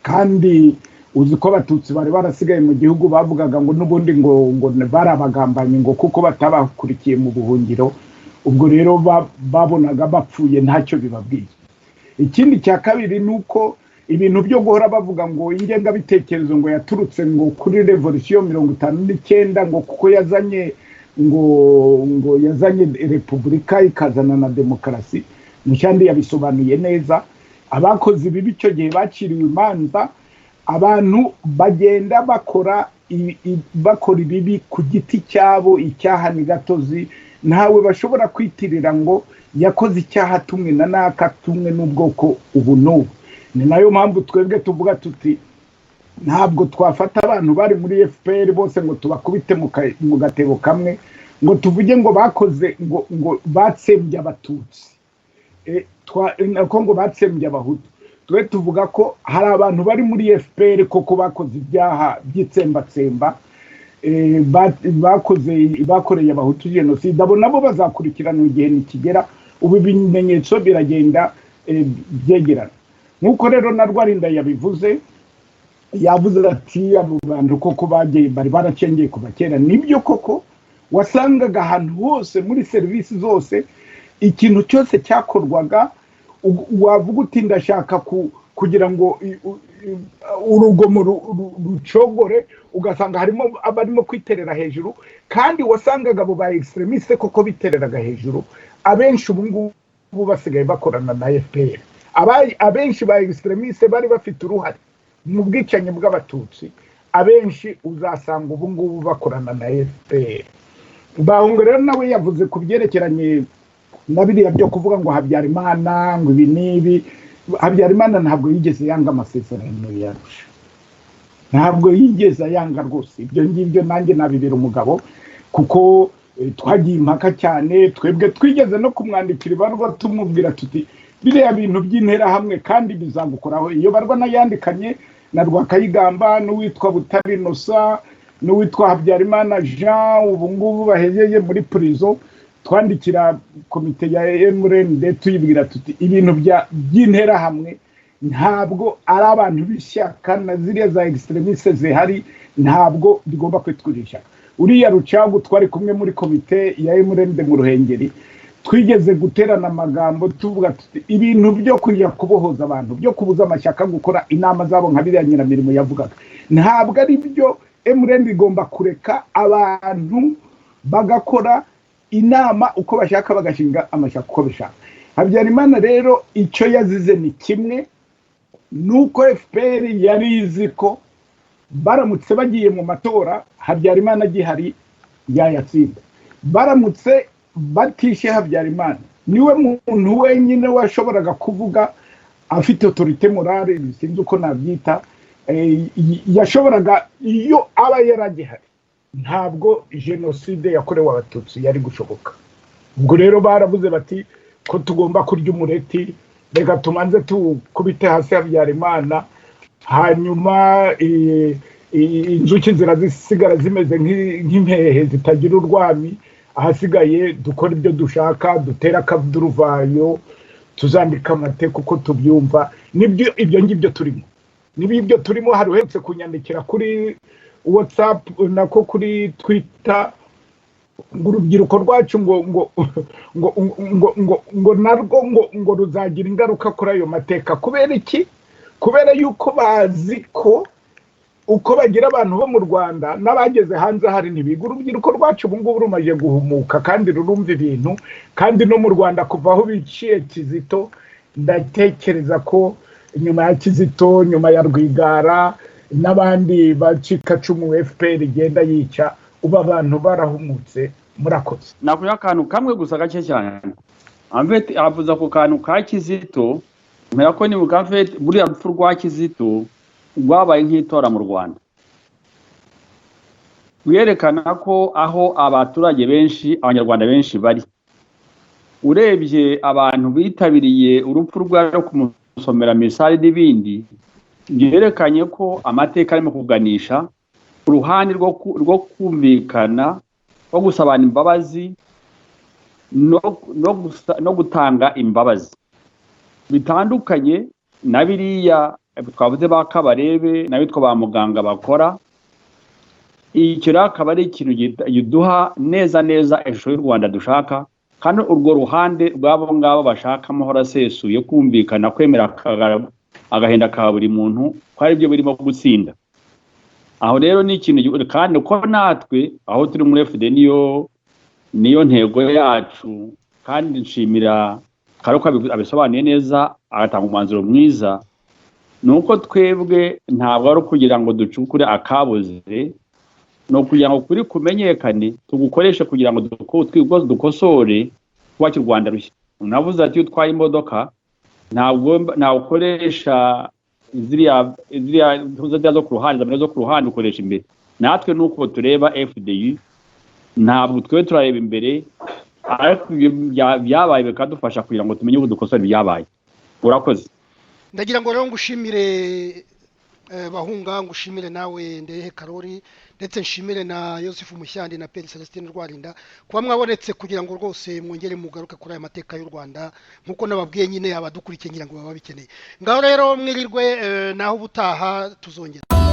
kandi uzi ko abatutsi bari barasigaye mu gihugu bavugaga ngo n'ubundi ngo barabagambanye ngo kuko batabakurikiye mu buhungiro. Ubwo rero babonaga bapfuye ntacyo bibabwiye. Ikindi cya kabiri ni uko ibintu byo guhora bavuga ngo ingengabitekerezo ngo yaturutse ngo kuri revolution 59 ngo kuko yazanye ngo yazanye repubulika ikazana na demokarasi. Mushyandi yabisobanuye neza. Abakoze ibi icyo gihe baciriwe imanza, abantu bagenda bakora ibibi ku giti cyabo, icyaha ni gatozi, ntawe bashobora kwitirira ngo yakoze icyaha tumwe na naka tumwe n'ubwoko ubu n'ubu. Ni nayo mpamvu twebwe tuvuga tuti ntabwo twafata abantu bari muri FPR bose ngo tubakubite mu gatebo kamwe, ngo tuvuge ngo bakoze ngo batsembye abatutsi, ngo batsembye abahutu. Twe tuvuga ko hari abantu bari muri FPR koko bakoze ibyaha by'itsembatsemba, bakoreye abahutu jenoside. Abo nabo bazakurikirana igihe nikigera. Ubu ibimenyetso biragenda byegerana. Nk'uko rero na Rwarinda yabivuze, yavuze ati abo bantu koko bari baracengeye kuva kera. Nibyo koko wasangaga ahantu hose muri serivisi zose, ikintu cyose cyakorwaga wavuga uti ndashaka kugira ngo urugomo rucogore, ugasanga harimo abarimo kwiterera hejuru, kandi wasangaga abo ba extremiste koko bitereraga hejuru. Abenshi ubu ngubu basigaye bakorana na FPR. Abenshi ba extremiste bari bafite uruhare mu bwicanyi bw'abatutsi, abenshi uzasanga ubu ngubu bakorana na FPR. Bahunga rero nawe yavuze ku byerekeranye na biriya byo kuvuga ngo Habyarimana ngo ibi n'ibi. Habyarimana ntabwo yigeze yanga amasezerano yarusha, ntabwo yigeze yanga rwose. Ibyo ngibyo nanjye nabibera umugabo, kuko twagiye impaka cyane. Twebwe twigeze no kumwandikira ibarwa tumubwira tuti biriya bintu by'interahamwe kandi bizagukoraho. Iyo barwa nayandikanye na Rwakayigamba n'uwitwa Butare Innocent n'uwitwa Habyarimana Jean, ubu ngubu bahegeye muri prison. Twandikira komite ya MRND tuyibwira tuti ibintu by'interahamwe ntabwo ari abantu b'ishyaka na ziriya za extremiste zihari, ntabwo bigomba kwitwirisha. Uriya Rucagu twari kumwe muri komite ya MRND mu Ruhengeri, twigeze guterana amagambo tuvuga tuti ibintu byo kujya kubohoza abantu, byo kubuza amashyaka gukora inama zabo nka biriya Nyiramirimo yavugaga, ntabwo ari byo. MRND igomba kureka abantu bagakora inama uko bashaka, bagashinga amashyaka uko bishaka. Habyarimana rero icyo yazize ni kimwe, nuko FPR yari izi ko baramutse bagiye mu matora Habyarimana agihari yayatsinda. Baramutse batishe Habyarimana, niwe muntu wenyine washoboraga kuvuga afite autorité morale sinzi uko nabyita yashoboraga iyo aba yaragihari ntabwo jenoside yakorewe abatutsi yari gushoboka. Ubwo rero baravuze bati ko tugomba kurya umureti, reka tumanze tukubite hasi Habyarimana, hanyuma inzuki zirazisigara zimeze nk'impehe zitagira urwami, ahasigaye dukora ibyo dushaka, dutera akaduruvayo, tuzandika amateka uko tubyumva. Nibyo ibyo ngibyo turimo, nibyo turimo. Hari uhetse kunyandikira kuri WhatsApp nako kuri Twitter ngo urubyiruko rwacu ngo narwo ngo ruzagira ingaruka kuri ayo mateka. Kubera iki? Kubera yuko bazi ko uko bagira abantu bo mu Rwanda n'abageze hanze hari ntibiga. Urubyiruko rwacu ubu ngubu rumaze guhumuka kandi rurumva ibintu, kandi no mu Rwanda kuva aho biciye Kizito, ndatekereza ko nyuma ya Kizito, nyuma ya Rwigara n'abandi bacikacumu FPR igenda yica, uba abantu barahumutse. Murakoze. Nakuye akantu kamwe gusa gake cyane. Amvete avuza ku kantu ka Kizito, mpera ko ni mukafete buriya rupfu rwa Kizito rwabaye nk'itora mu Rwanda. Bwerekana ko aho abaturage benshi, abanyarwanda benshi bari, urebye abantu bitabiriye urupfu rwaro kumusomera misali n'ibindi, byerekanye ko amateka arimo kuganisha uruhande rwo kumvikana, rwo gusabana imbabazi no gutanga imbabazi bitandukanye na biriya twavuze ba Kabarebe n'abitwa ba Muganga bakora. Icyo akaba ari ikintu giduha neza ishusho y'u Rwanda dushaka, kandi urwo ruhande rwabo ngabo bashaka amahoro asesuye, kumvikana, kwemera agahenda ka buri muntu, ko ari byo birimo gutsinda. Aho rero ni ikintu, kandi uko natwe aho turi muri FD niyo ntego yacu, kandi nshimira Karuka abisobanuye neza, agatanga umwanzuro mwiza. Nuko twebwe ntabwo ari kugira ngo ducukure akabuze, no kugira ngo kuri kumenyekane tugukoreshe kugira ngo dukosore kubaka u Rwanda rushya. Navuze ati utwaye imodoka ntabwo ukoresha ziriya zo ku ruhande, zamera zo ku ruhande ukoresha imbere. Natwe nuko tureba FDU, ntabwo twe turareba imbere, ariko byabaye bikadufasha kugira ngo tumenye uko dukosora ibyabaye. Urakoze. Ndagira ngo rero ngushimire Bahunga, ngushimire nawe Ndehe Karori, ndetse nshimire na Yosefu Mushyandi na Peri Celestine Rwarinda kuba mwabonetse kugira ngo rwose mwongere mugaruke kuri aya mateka y'u Rwanda, nkuko nababwiye nyine abadukurikiye ngira ngo baba bikeneye. Ngaho rero mwirirwe, naho ubutaha tuzongera.